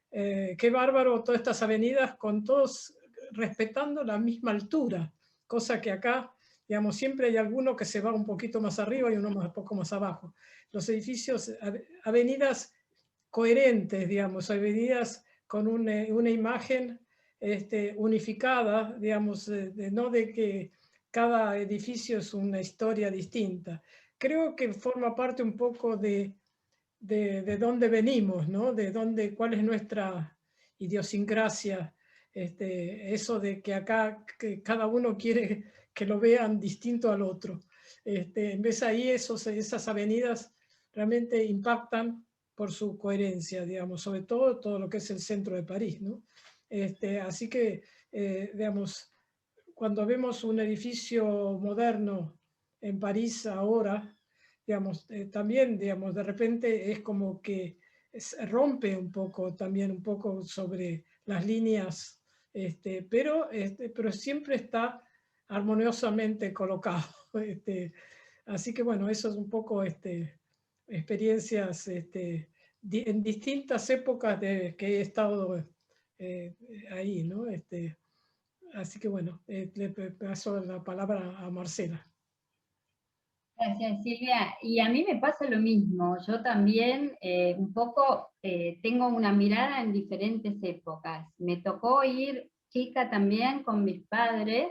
qué bárbaro todas estas avenidas con todos respetando la misma altura, cosa que acá, digamos, siempre hay alguno que se va un poquito más arriba y uno un poco más abajo. Los edificios, avenidas coherentes, digamos, avenidas con una imagen unificada, digamos, no de que cada edificio es una historia distinta. Creo que forma parte un poco de dónde venimos, ¿no? Cuál es nuestra idiosincrasia, eso de que acá que cada uno quiere que lo vean distinto al otro. En vez ahí esas avenidas realmente impactan por su coherencia, digamos, sobre todo lo que es el centro de París, ¿no? Así que, digamos, cuando vemos un edificio moderno en París ahora, digamos, también, digamos, de repente es como que rompe un poco también, un poco sobre las líneas, pero siempre está armoniosamente colocado. Así que bueno, eso es un poco experiencias en distintas épocas que he estado ahí, ¿no? Así que bueno, le paso la palabra a Marcela. Gracias, Silvia. Y a mí me pasa lo mismo. Yo también un poco tengo una mirada en diferentes épocas. Me tocó ir chica también con mis padres,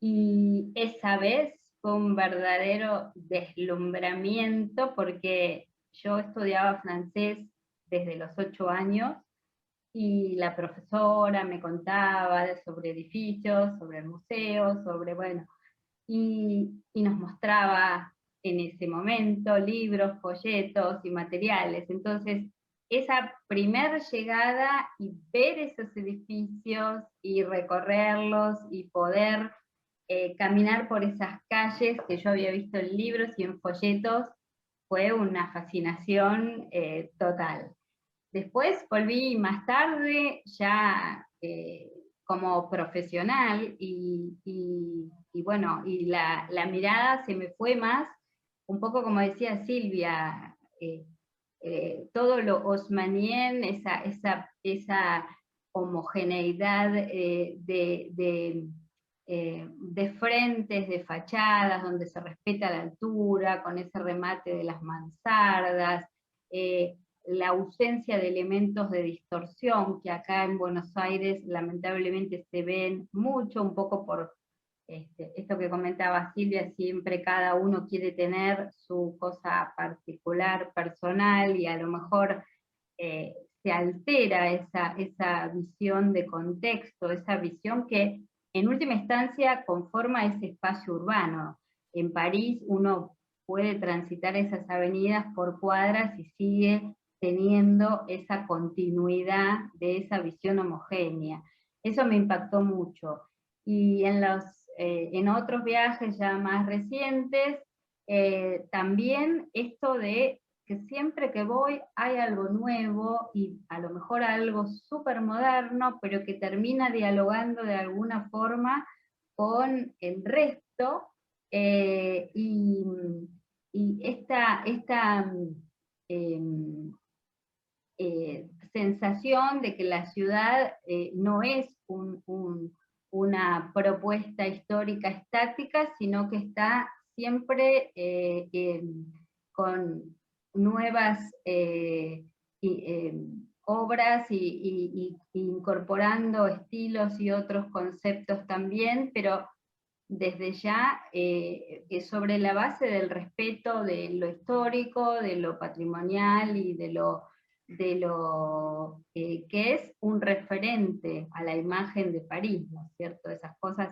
y esa vez fue un verdadero deslumbramiento porque yo estudiaba francés desde los 8 años, y la profesora me contaba sobre edificios, sobre el museo, sobre, bueno, y nos mostraba en ese momento libros, folletos y materiales. Entonces, esa primer llegada y ver esos edificios y recorrerlos y poder caminar por esas calles que yo había visto en libros y en folletos fue una fascinación total. Después volví más tarde, ya como profesional, y bueno, y la mirada se me fue más, un poco como decía Silvia, todo lo haussmannien, esa homogeneidad de frentes, de fachadas, donde se respeta la altura, con ese remate de las mansardas, la ausencia de elementos de distorsión, que acá en Buenos Aires lamentablemente se ven mucho, un poco por esto que comentaba Silvia, siempre cada uno quiere tener su cosa particular, personal, y a lo mejor se altera esa visión de contexto, esa visión que en última instancia conforma ese espacio urbano. En París uno puede transitar esas avenidas por cuadras y sigue teniendo esa continuidad de esa visión homogénea. Eso me impactó mucho. Y en otros viajes ya más recientes, también esto de que siempre que voy hay algo nuevo y a lo mejor algo súper moderno, pero que termina dialogando de alguna forma con el resto, y esta sensación de que la ciudad no es una propuesta histórica estática, sino que está siempre con nuevas obras y incorporando estilos y otros conceptos también, pero desde ya sobre la base del respeto de lo histórico, de lo patrimonial y de lo de lo que es un referente a la imagen de París, ¿no es cierto? Esas cosas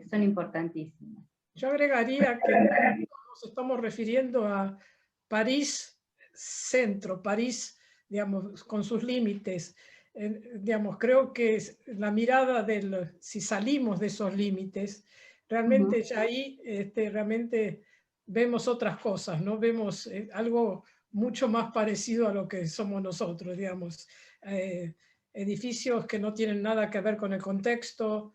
son importantísimas. Yo agregaría que nos estamos refiriendo a París centro, París, digamos, con sus límites. Digamos, creo que la mirada si salimos de esos límites, realmente ya ahí realmente vemos otras cosas, ¿no? Vemos algo mucho más parecido a lo que somos nosotros, digamos. Edificios que no tienen nada que ver con el contexto,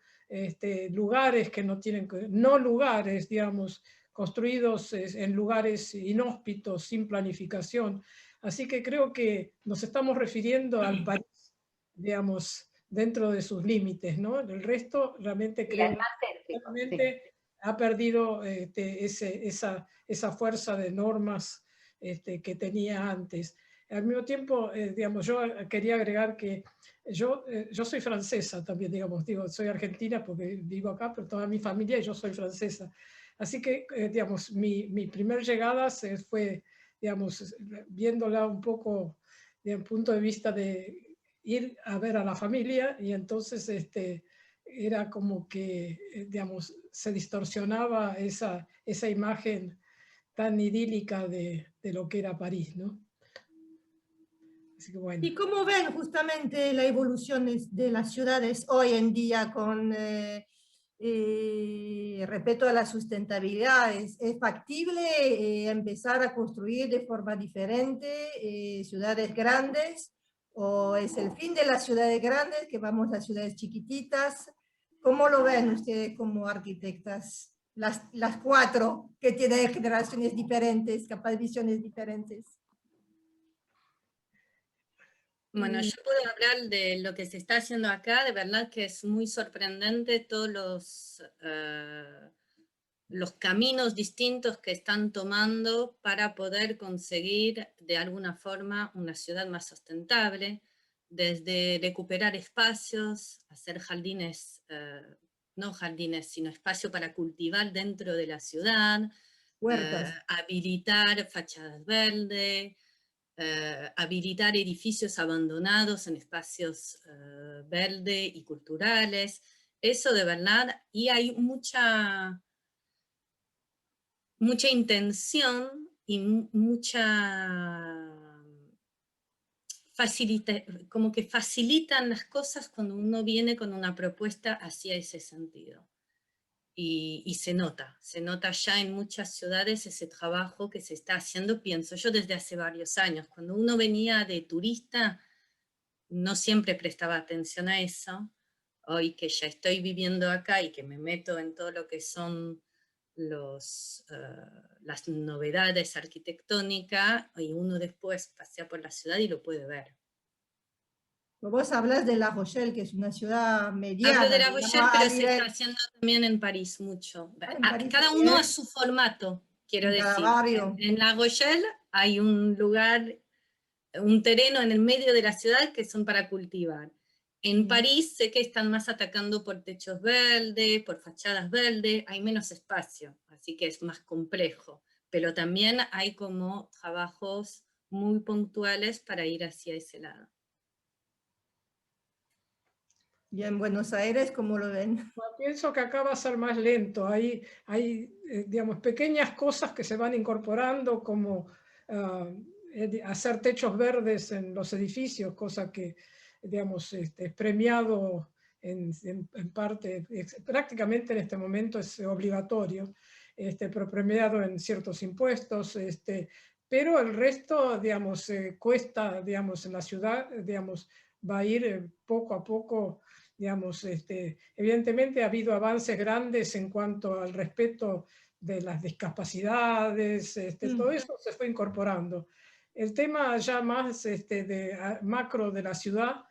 lugares que no tienen, no lugares, digamos, construidos en lugares inhóspitos, sin planificación. Así que creo que nos estamos refiriendo al París, digamos, dentro de sus límites, ¿no? El resto realmente creo que realmente ha perdido esa fuerza de normas que tenía antes. Al mismo tiempo, digamos, yo quería agregar que yo soy francesa también, digamos, soy argentina porque vivo acá, pero toda mi familia y yo soy francesa. Así que, digamos, mi primer llegada fue, digamos, viéndola un poco desde el punto de vista de ir a ver a la familia, y entonces era como que, digamos, se distorsionaba esa imagen tan idílica de lo que era París, ¿no? Así que bueno. ¿Y cómo ven justamente la evolución de las ciudades hoy en día con respecto a la sustentabilidad? ¿Es factible empezar a construir de forma diferente ciudades grandes? ¿O es el fin de las ciudades grandes que vamos a ciudades chiquititas? ¿Cómo lo ven ustedes como arquitectas? Las cuatro que tienen generaciones diferentes, capaz visiones diferentes. Bueno, yo puedo hablar de lo que se está haciendo acá, de verdad que es muy sorprendente todos los caminos distintos que están tomando para poder conseguir de alguna forma una ciudad más sustentable, desde recuperar espacios, hacer jardines, no jardines, sino espacio para cultivar dentro de la ciudad, habilitar fachadas verdes, habilitar edificios abandonados en espacios verdes y culturales. Eso de verdad, y hay mucha intención y como que facilitan las cosas cuando uno viene con una propuesta hacia ese sentido. Y se nota ya en muchas ciudades ese trabajo que se está haciendo, pienso yo, desde hace varios años. Cuando uno venía de turista, no siempre prestaba atención a eso. Hoy que ya estoy viviendo acá y que me meto en todo lo que son las novedades arquitectónicas, y uno después pasea por la ciudad y lo puede ver. Vos hablas de La Rochelle, que es una ciudad mediana. Hablo de La Rochelle, pero se está haciendo también en París mucho. Cada uno a su formato, quiero decir. En La Rochelle hay un lugar, un terreno en el medio de la ciudad que son para cultivar. En París sé que están más atacando por techos verdes, por fachadas verdes, hay menos espacio, así que es más complejo. Pero también hay como trabajos muy puntuales para ir hacia ese lado. ¿Y en Buenos Aires cómo lo ven? Bueno, pienso que acá va a ser más lento. Hay digamos, pequeñas cosas que se van incorporando, como hacer techos verdes en los edificios, cosa que, digamos, es premiado en parte, prácticamente en este momento es obligatorio, pero premiado en ciertos impuestos, pero el resto, digamos, cuesta, digamos, en la ciudad, digamos, va a ir poco a poco. Digamos, evidentemente ha habido avances grandes en cuanto al respeto de las discapacidades, todo eso se fue incorporando. El tema ya más macro de la ciudad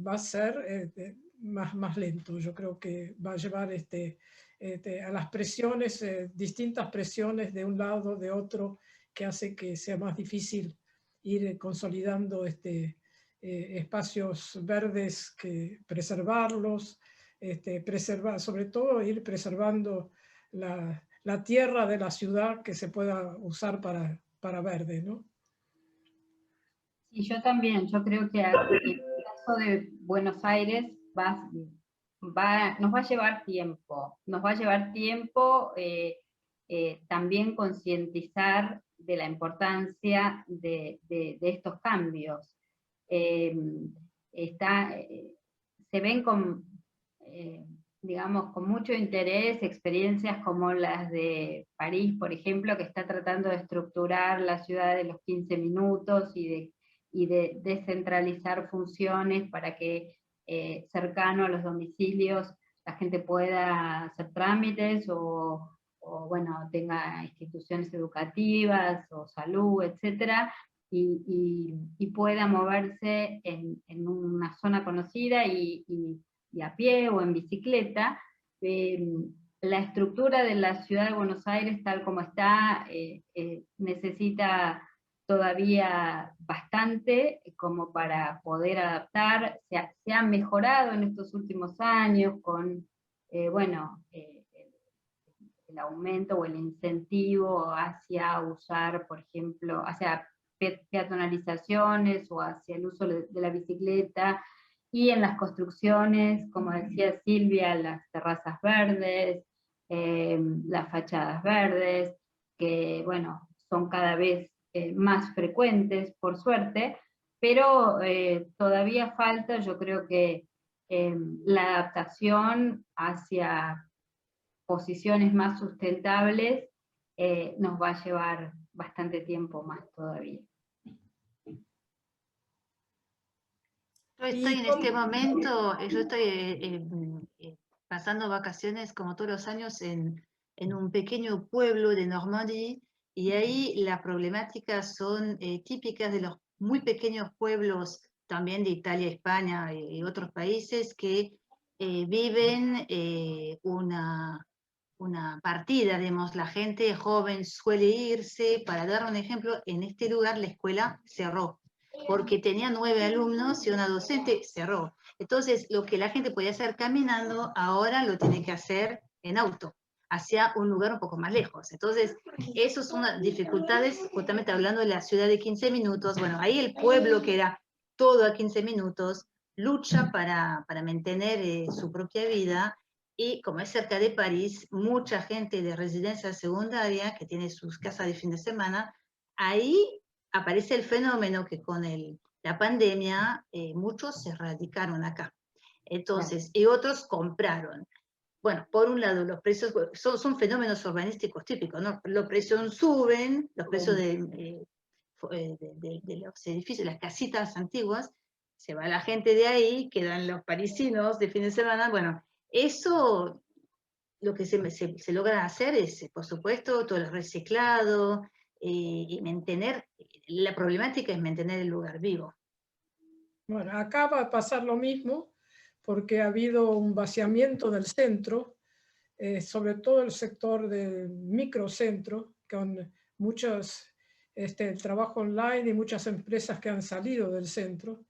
va a ser más lento. Yo creo que va a llevar a las presiones, distintas presiones de un lado, de otro, que hace que sea más difícil ir consolidando espacios verdes, que preservarlos, sobre todo ir preservando la tierra de la ciudad que se pueda usar para verde, ¿no? Y yo también, yo creo que en el caso de Buenos Aires nos va a llevar tiempo, también concientizar de la importancia de estos cambios. Se ven digamos, con mucho interés experiencias como las de París, por ejemplo, que está tratando de estructurar la ciudad de los 15 minutos y de descentralizar funciones para que cercano a los domicilios la gente pueda hacer trámites o bueno, tenga instituciones educativas o salud, etcétera, y pueda moverse en una zona conocida y a pie o en bicicleta. La estructura de la ciudad de Buenos Aires, tal como está, necesita todavía bastante como para poder adaptar. Se ha mejorado en estos últimos años con, el aumento o el incentivo hacia usar, por ejemplo, hacia peatonalizaciones o hacia el uso de la bicicleta, y en las construcciones, como decía Silvia, las terrazas verdes, las fachadas verdes, que bueno, son cada vez más frecuentes, por suerte, pero todavía falta, yo creo que la adaptación hacia posiciones más sustentables nos va a llevar bastante tiempo más todavía. Yo estoy en este momento, yo estoy pasando vacaciones como todos los años en un pequeño pueblo de Normandía, y ahí las problemáticas son típicas de los muy pequeños pueblos también de Italia, España y otros países que viven una partida, digamos, la gente joven suele irse. Para dar un ejemplo, en este lugar la escuela cerró, porque tenía 9 alumnos y una docente cerró. Entonces, lo que la gente podía hacer caminando, ahora lo tiene que hacer en auto, hacia un lugar un poco más lejos. Entonces, esas son las dificultades, justamente hablando de la ciudad de 15 minutos. Bueno, ahí el pueblo, que era todo a 15 minutos, lucha para mantener su propia vida, y como es cerca de París, mucha gente de residencia secundaria que tiene sus casas de fin de semana, ahí aparece el fenómeno que con la pandemia muchos se radicaron acá. Entonces, y otros compraron. Bueno, por un lado, los precios son fenómenos urbanísticos típicos, ¿no? Los precios suben, los precios de los edificios, las casitas antiguas, se va la gente de ahí, quedan los parisinos de fin de semana. Bueno, eso, lo que se logra hacer es, por supuesto, todo el reciclado, y mantener, la problemática es mantener el lugar vivo. Bueno, acá va a pasar lo mismo, porque ha habido un vaciamiento del centro, sobre todo el sector del microcentro, con muchos trabajo online y muchas empresas que han salido del centro.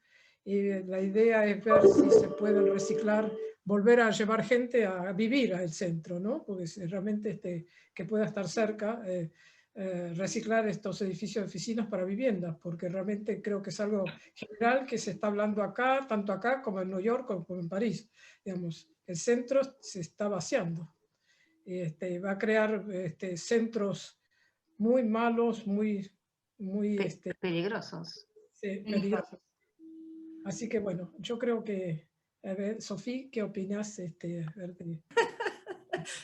Y la idea es ver si se puede reciclar, volver a llevar gente a vivir al centro, ¿no? Porque realmente que pueda estar cerca, reciclar estos edificios de oficinas para viviendas, porque realmente creo que es algo general que se está hablando acá, tanto acá como en Nueva York como en París. Digamos, el centro se está vaciando. Va a crear centros muy malos, muy peligrosos. Sí, peligrosos. Así que bueno, yo creo que, a ver, Sofía, ¿qué opinas?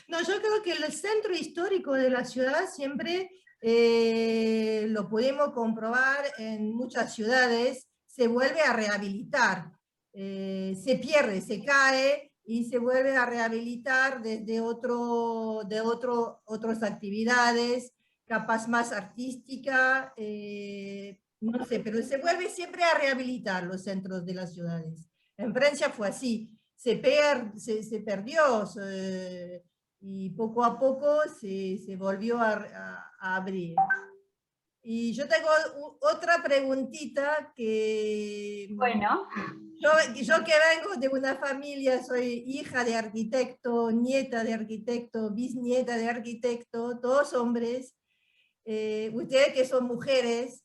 No, yo creo que el centro histórico de la ciudad siempre lo podemos comprobar en muchas ciudades, se vuelve a rehabilitar, se pierde, se cae y se vuelve a rehabilitar desde otras actividades, capaz más artística, no sé, pero se vuelve siempre a rehabilitar los centros de las ciudades. En Francia fue así, se perdió, y poco a poco se volvió a abrir. Y yo tengo otra preguntita que... Bueno. Yo que vengo de una familia, soy hija de arquitecto, nieta de arquitecto, bisnieta de arquitecto, todos hombres. Ustedes que son mujeres,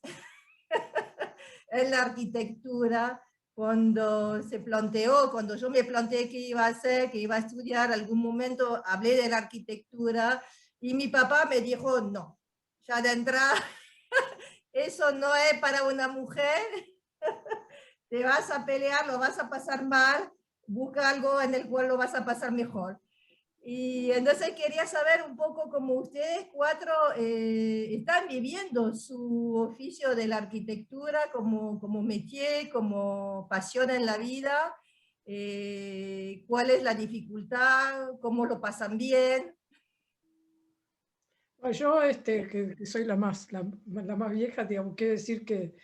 en la arquitectura, cuando yo me planteé qué iba a hacer, qué iba a estudiar, algún momento hablé de la arquitectura y mi papá me dijo, no, ya de entrada, eso no es para una mujer, te vas a pelear, lo vas a pasar mal, busca algo en el cual lo vas a pasar mejor. Y entonces quería saber un poco cómo ustedes cuatro están viviendo su oficio de la arquitectura como métier, como pasión en la vida, cuál es la dificultad, cómo lo pasan bien. Yo, que soy la más vieja, digamos, quiero decir que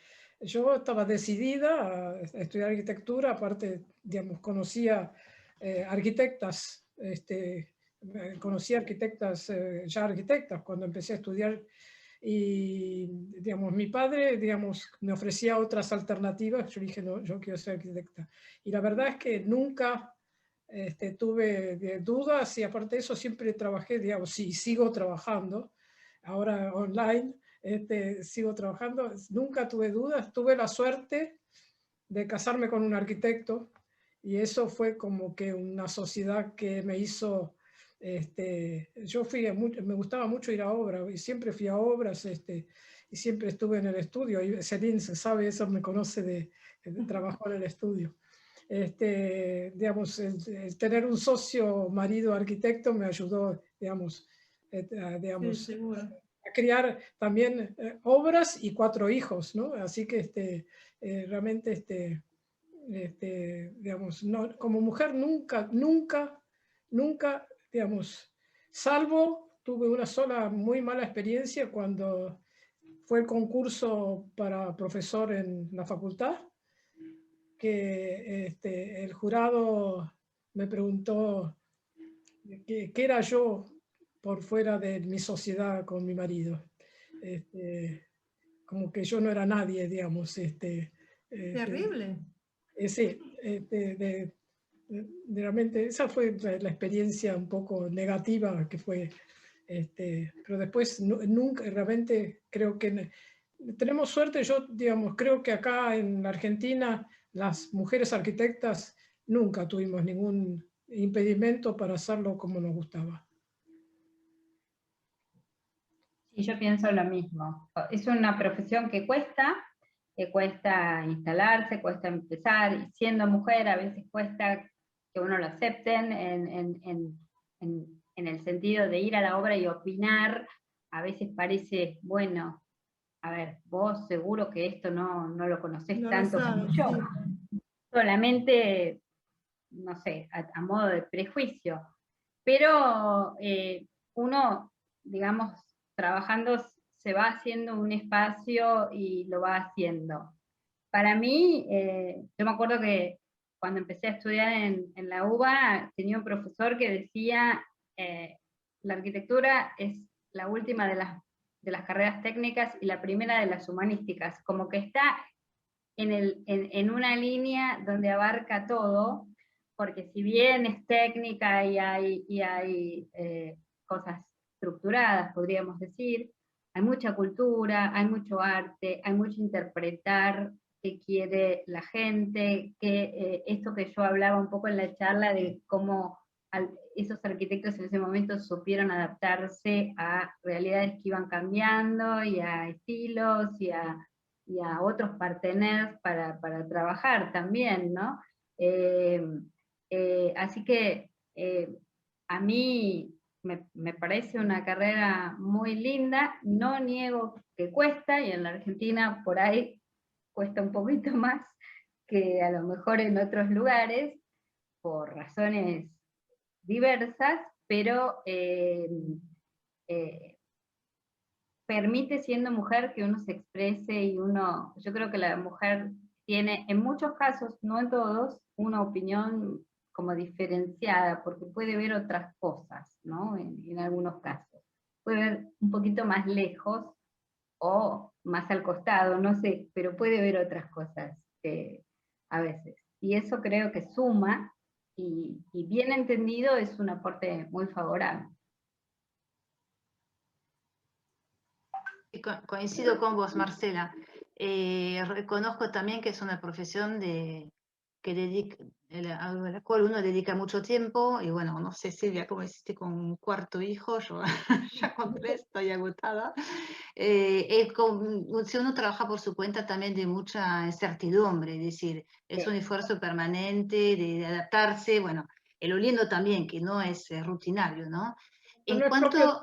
yo estaba decidida a estudiar arquitectura, aparte, digamos, conocía arquitectas, ya arquitectas cuando empecé a estudiar, y, digamos, mi padre, digamos, me ofrecía otras alternativas, yo dije, no, yo quiero ser arquitecta. Y la verdad es que nunca tuve dudas, y aparte de eso siempre trabajé, digamos, y sigo trabajando, ahora online, sigo trabajando, nunca tuve dudas, tuve la suerte de casarme con un arquitecto, y eso fue como que una sociedad que me hizo, yo me gustaba mucho ir a obras, y siempre fui a obras, y siempre estuve en el estudio, y Celine se sabe, eso me conoce de trabajo en el estudio. Digamos, el tener un socio marido arquitecto me ayudó, digamos, Sí, a criar también obras y 4 hijos, ¿no? Así que realmente, digamos, no, como mujer nunca, digamos, salvo tuve una sola muy mala experiencia cuando fue el concurso para profesor en la facultad, que el jurado me preguntó qué era yo por fuera de mi sociedad con mi marido. Como que yo no era nadie, digamos. Terrible. Sí, realmente esa fue la experiencia un poco negativa que fue. Pero después nunca, realmente creo que tenemos suerte. Yo, digamos, creo que acá en Argentina las mujeres arquitectas nunca tuvimos ningún impedimento para hacerlo como nos gustaba. Sí, yo pienso lo mismo. Es una profesión que cuesta instalarse, cuesta empezar, y siendo mujer a veces cuesta que uno lo acepten en el sentido de ir a la obra y opinar. A veces parece, bueno, a ver, vos seguro que esto no lo conocés No lo tanto como saben, yo. sí. Solamente, no sé, a modo de prejuicio. Pero uno, digamos, trabajando se va haciendo un espacio y lo va haciendo. Para mí, yo me acuerdo que cuando empecé a estudiar en la UBA, tenía un profesor que decía, la arquitectura es la última de las carreras técnicas y la primera de las humanísticas, como que está en una línea donde abarca todo, porque si bien es técnica y hay cosas estructuradas, podríamos decir, hay mucha cultura, hay mucho arte, hay mucho interpretar qué quiere la gente, esto que yo hablaba un poco en la charla de cómo esos arquitectos en ese momento supieron adaptarse a realidades que iban cambiando y a estilos y a otros parteners para trabajar también, ¿no? Así que a mí me parece una carrera muy linda, no niego que cuesta, y en la Argentina por ahí cuesta un poquito más que a lo mejor en otros lugares, por razones diversas, pero permite, siendo mujer, que uno se exprese y yo creo que la mujer tiene, en muchos casos, no en todos, una opinión como diferenciada, porque puede ver otras cosas, ¿no? En algunos casos. Puede ver un poquito más lejos o más al costado, no sé, pero puede ver otras cosas a veces. Y eso creo que suma, y bien entendido es un aporte muy favorable. Coincido con vos, Marcela. Reconozco también que es una profesión a la cual uno dedica mucho tiempo, y bueno, no sé, Silvia, cómo hiciste con un cuarto hijo, yo ya con 3 estoy agotada. Si uno trabaja por su cuenta también de mucha incertidumbre, es decir, es un esfuerzo permanente de adaptarse, bueno, lo lindo también que no es rutinario, ¿no? En No es cuanto...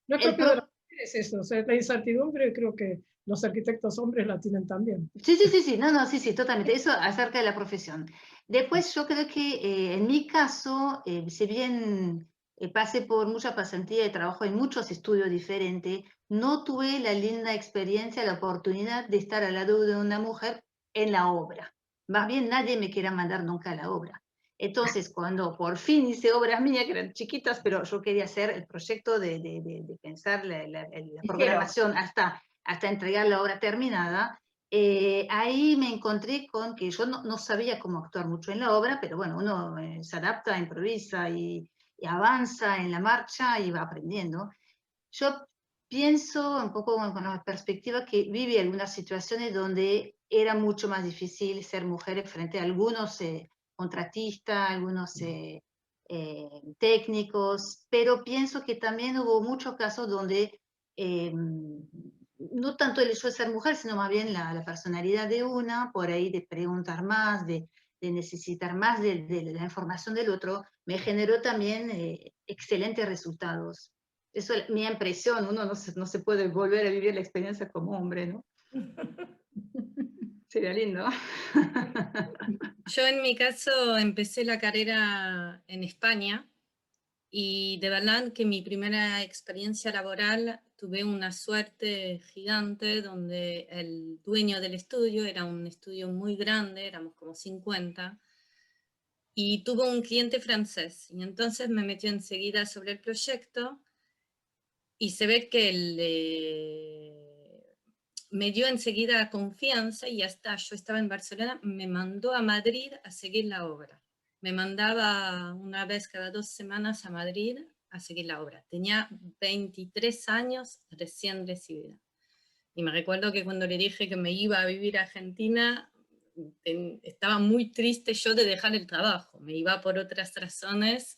no es propio de las mujeres eso, o sea, la incertidumbre creo que los arquitectos hombres la tienen también. Sí, no, sí, totalmente, eso acerca de la profesión. Después yo creo que en mi caso, si bien pasé por mucha pasantía y trabajo en muchos estudios diferentes, no tuve la linda experiencia, la oportunidad de estar al lado de una mujer en la obra. Más bien nadie me quiera mandar nunca a la obra. Entonces, cuando por fin hice obras mías, que eran chiquitas, pero yo quería hacer el proyecto de pensar la programación hasta entregar la obra terminada, ahí me encontré con que yo no sabía cómo actuar mucho en la obra, pero bueno, uno se adapta, improvisa y avanza en la marcha y va aprendiendo. Yo pienso un poco con la perspectiva que viví algunas situaciones donde era mucho más difícil ser mujer frente a algunos contratistas, algunos técnicos, pero pienso que también hubo muchos casos donde no tanto el hecho de ser mujer, sino más bien la personalidad de una, por ahí de preguntar más, de necesitar más de la información del otro, me generó también excelentes resultados. Eso es mi impresión, uno no se puede volver a vivir la experiencia como hombre, ¿no? Sería lindo. Yo en mi caso empecé la carrera en España y de verdad que mi primera experiencia laboral tuve una suerte gigante donde el dueño del estudio era un estudio muy grande, éramos como 50, y tuvo un cliente francés. Y entonces me metió enseguida sobre el proyecto y se ve que me dio enseguida confianza y ya está. Yo estaba en Barcelona, me mandó a Madrid a seguir la obra. Me mandaba una vez cada 2 semanas a Madrid a seguir la obra. Tenía 23 años recién recibida. Y me recuerdo que cuando le dije que me iba a vivir a Argentina, estaba muy triste yo de dejar el trabajo. Me iba por otras razones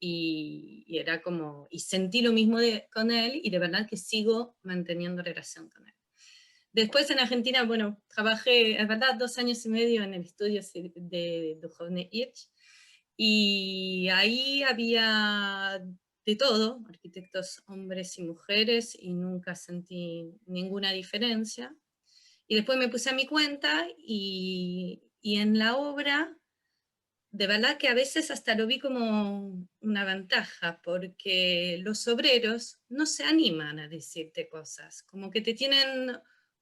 y era como, y sentí lo mismo con él y de verdad que sigo manteniendo relación con él. Después en Argentina, bueno, trabajé, es verdad, 2 años y medio en el estudio de Duhovne Hirsch, y ahí había de todo, arquitectos hombres y mujeres, y nunca sentí ninguna diferencia. Y después me puse a mi cuenta y en la obra, de verdad que a veces hasta lo vi como una ventaja, porque los obreros no se animan a decirte cosas, como que te tienen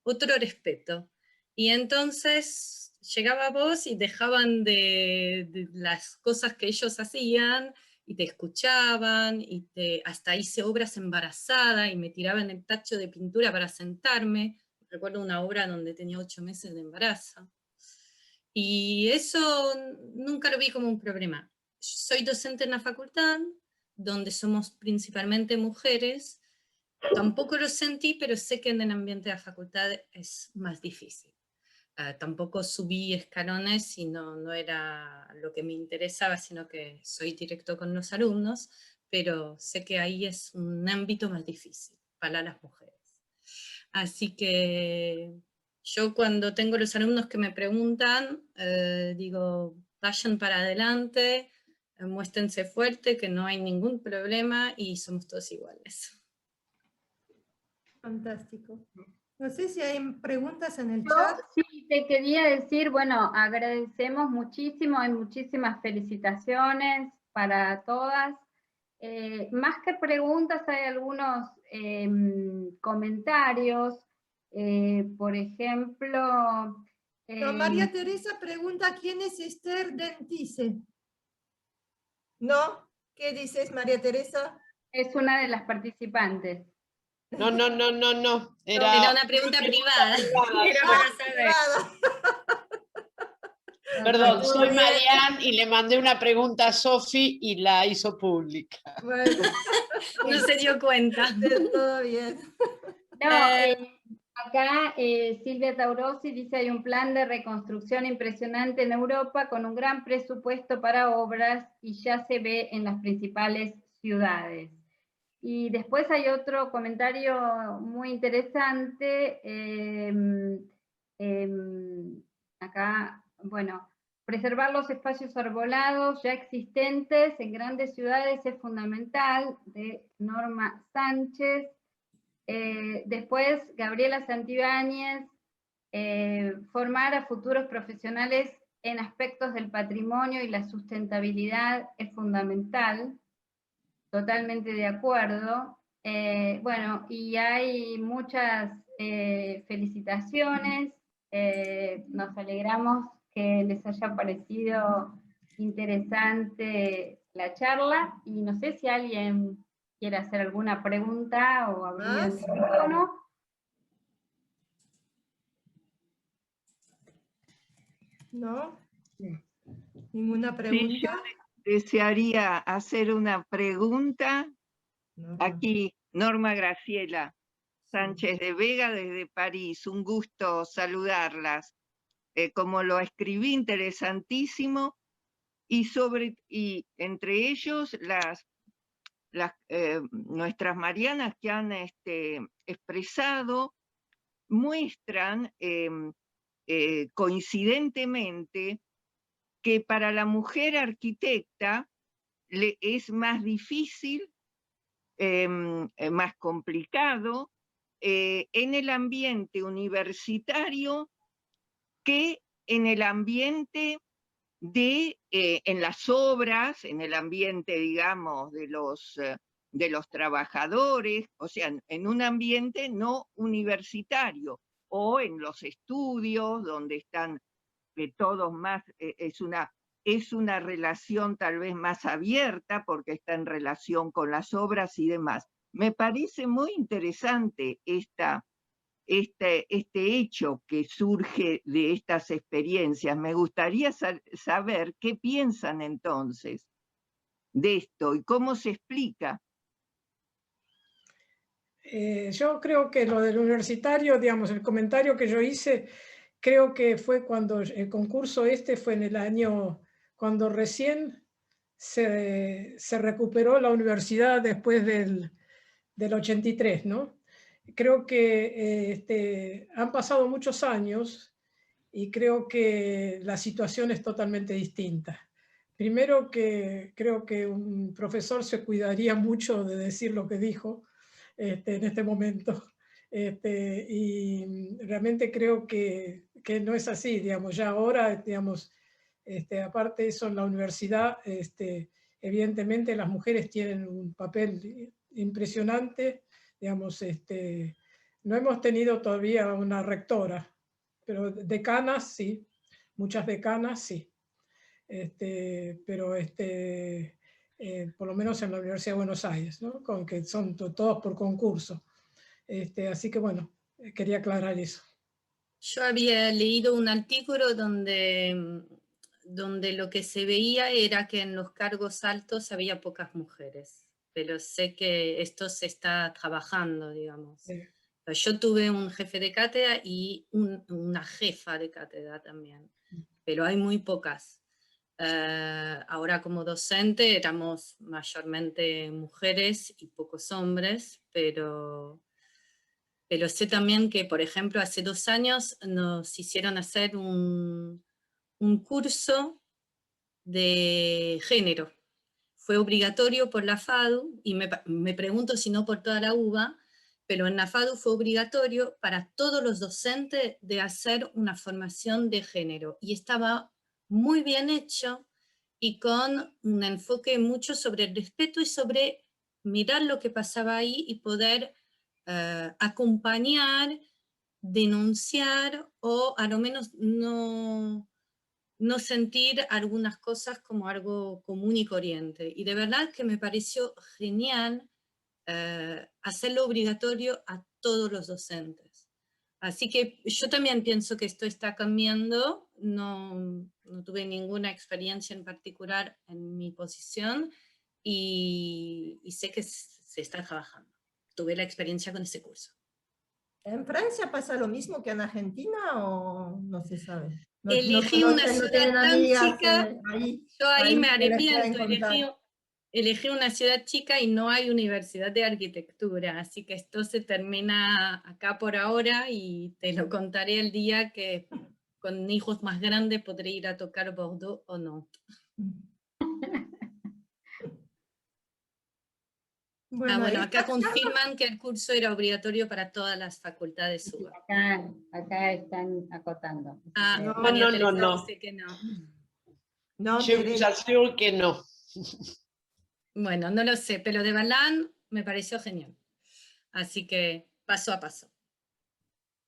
otro respeto. Y entonces llegaba vos y dejaban de las cosas que ellos hacían y te escuchaban, y hasta hice obras embarazadas y me tiraban el tacho de pintura para sentarme. Recuerdo una obra donde tenía 8 meses de embarazo. Y eso nunca lo vi como un problema. Soy docente en la facultad, donde somos principalmente mujeres. Tampoco lo sentí, pero sé que en el ambiente de la facultad es más difícil. Tampoco subí escalones y no era lo que me interesaba, sino que soy directo con los alumnos, pero sé que ahí es un ámbito más difícil para las mujeres. Así que yo cuando tengo los alumnos que me preguntan, digo, vayan para adelante, muéstrense fuerte, que no hay ningún problema y somos todos iguales. Fantástico. No sé si hay preguntas en el Yo chat. sí te quería decir, bueno, agradecemos muchísimo, hay muchísimas felicitaciones para todas. Más que preguntas, hay algunos comentarios. Por ejemplo... No, María Teresa pregunta, ¿quién es Esther Dentice? ¿No? ¿Qué dices, María Teresa? Es una de las participantes. No. Era una pregunta privada. Era para saber. Perdón, soy Marianne y le mandé una pregunta a Sofi y la hizo pública. Bueno, No se dio cuenta. todo bien. No, acá Silvia Taurosi dice hay un plan de reconstrucción impresionante en Europa con un gran presupuesto para obras y ya se ve en las principales ciudades. Y después hay otro comentario muy interesante, acá, bueno, preservar los espacios arbolados ya existentes en grandes ciudades es fundamental, de Norma Sánchez. Después, Gabriela Santibáñez, formar a futuros profesionales en aspectos del patrimonio y la sustentabilidad es fundamental, totalmente de acuerdo. Bueno, y hay muchas felicitaciones, nos alegramos que les haya parecido interesante la charla, y no sé si alguien quiere hacer alguna pregunta o abrir el ¿Más? micrófono. ¿No? ¿Ninguna Sí, pregunta? yo desearía hacer una pregunta. Norma. Aquí, Norma Graciela Sánchez de Vega desde París. Un gusto saludarlas. Como lo escribí, interesantísimo. Y entre ellos nuestras Marianas que han expresado muestran coincidentemente que para la mujer arquitecta es más difícil, más complicado en el ambiente universitario que en el ambiente en las obras, en el ambiente, digamos, de los trabajadores, o sea, en un ambiente no universitario, o en los estudios, donde están todos más, es una relación tal vez más abierta, porque está en relación con las obras y demás. Me parece muy interesante este hecho que surge de estas experiencias. Me gustaría saber qué piensan entonces de esto y cómo se explica. Yo creo que lo del universitario, digamos, el comentario que yo hice, creo que fue cuando el concurso fue en el año, cuando recién se recuperó la universidad después del 83, ¿no? Creo que han pasado muchos años y creo que la situación es totalmente distinta. Primero que creo que un profesor se cuidaría mucho de decir lo que dijo en este momento. Y realmente creo que no es así, digamos, ya ahora, digamos, aparte de eso en la universidad, evidentemente las mujeres tienen un papel impresionante, digamos, no hemos tenido todavía una rectora, pero decanas sí, muchas decanas sí, pero por lo menos en la Universidad de Buenos Aires, ¿no? Con que son todos por concurso. Así que bueno, quería aclarar eso. Yo había leído un artículo donde lo que se veía era que en los cargos altos había pocas mujeres, pero sé que esto se está trabajando, digamos. Sí. Yo tuve un jefe de cátedra y una jefa de cátedra también, pero hay muy pocas. Ahora como docente éramos mayormente mujeres y pocos hombres, pero sé también que, por ejemplo, hace 2 años nos hicieron hacer un curso de género. Fue obligatorio por la FADU, y me pregunto si no por toda la UBA, pero en la FADU fue obligatorio para todos los docentes de hacer una formación de género, y estaba muy bien hecho, y con un enfoque mucho sobre el respeto y sobre mirar lo que pasaba ahí y poder acompañar, denunciar o a lo menos no sentir algunas cosas como algo común y corriente. Y de verdad que me pareció genial hacerlo obligatorio a todos los docentes. Así que yo también pienso que esto está cambiando. No tuve ninguna experiencia en particular en mi posición y sé que se está trabajando. Tuve la experiencia con ese curso. ¿En Francia pasa lo mismo que en Argentina o no se sabe? No, Elegí una no ciudad tienen tan amigas chica, ahí, yo ahí me que les pueden arrepiento, contar. elegí una ciudad chica y no hay universidad de arquitectura, así que esto se termina acá por ahora y te lo contaré el día que con hijos más grandes podré ir a tocar Bordeaux o no. Bueno, Bueno, esta acá confirman que el curso era obligatorio para todas las facultades UBA. Acá están acotando. no, María no, Teresa no. dice que no. no, Je vous assure que no. Bueno, no lo sé, pero de Balán me pareció genial. Así que paso a paso.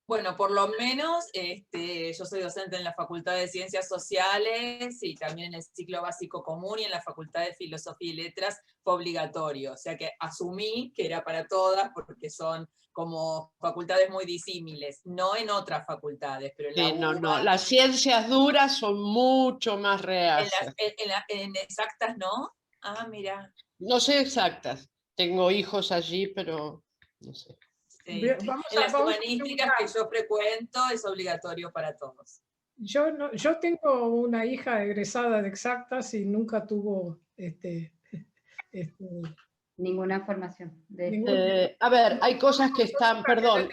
Bueno, por lo menos yo soy docente en la Facultad de Ciencias Sociales y también en el ciclo básico común, y en la Facultad de Filosofía y Letras fue obligatorio. O sea que asumí que era para todas porque son como facultades muy disímiles, no en otras facultades, pero en la No, UBA, no, las ciencias duras son mucho más reales. en exactas no. Ah, mira. No sé exactas, tengo hijos allí, pero no sé. Sí. Bien, En vamos las a humanísticas que yo frecuento es obligatorio para todos. Yo tengo una hija egresada de Exactas y nunca tuvo Ninguna formación. A ver, hay cosas que están, perdón,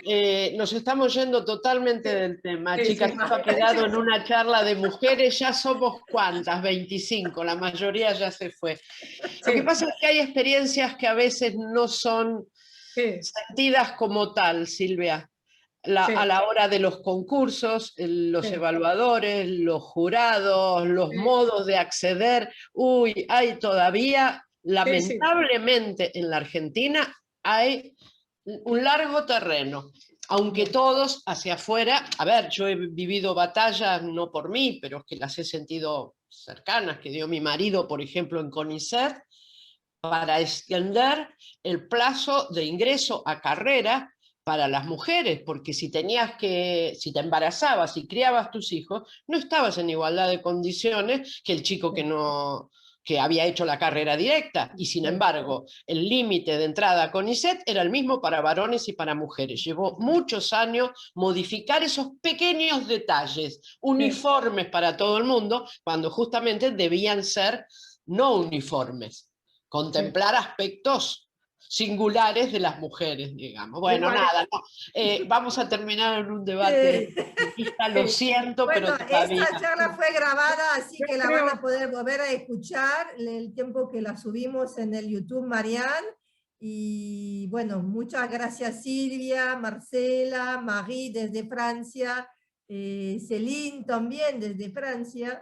nos estamos yendo totalmente del tema, Sí, chicas, sí. esto ha quedado en una charla de mujeres, ya somos ¿cuántas? 25, la mayoría ya se fue. Lo que pasa es que hay experiencias que a veces no son sentidas como tal, Silvia. A la hora de los concursos, los evaluadores, los jurados, los modos de acceder, hay todavía, lamentablemente en la Argentina, hay un largo terreno, aunque todos hacia afuera, a ver, yo he vivido batallas, no por mí, pero es que las he sentido cercanas, que dio mi marido, por ejemplo, en CONICET, para extender el plazo de ingreso a carrera para las mujeres, porque si te embarazabas y criabas tus hijos, no estabas en igualdad de condiciones que el chico que había hecho la carrera directa, y sin embargo, el límite de entrada a CONICET era el mismo para varones y para mujeres. Llevó muchos años modificar esos pequeños detalles, uniformes para todo el mundo, cuando justamente debían ser no uniformes, contemplar aspectos singulares de las mujeres, digamos. Bueno, nada, vamos a terminar en un debate. Lo siento, bueno, pero todavía. Esta charla fue grabada, así que la van a poder volver a escuchar el tiempo que la subimos en el YouTube, Marianne. Y bueno, muchas gracias Silvia, Marcela, Marie desde Francia, Céline también desde Francia,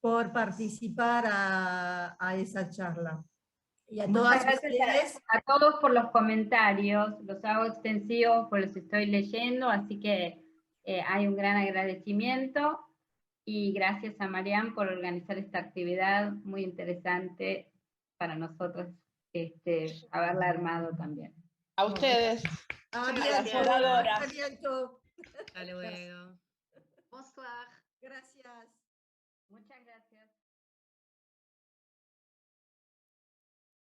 por participar a esa charla. Y a muchas gracias a todos por los comentarios, los hago extensivos, pues los estoy leyendo, así que hay un gran agradecimiento, y gracias a Marianne por organizar esta actividad muy interesante para nosotros, haberla armado también. A ustedes. A bientôt. Hasta luego. Bonsoir. Gracias. Muchas gracias.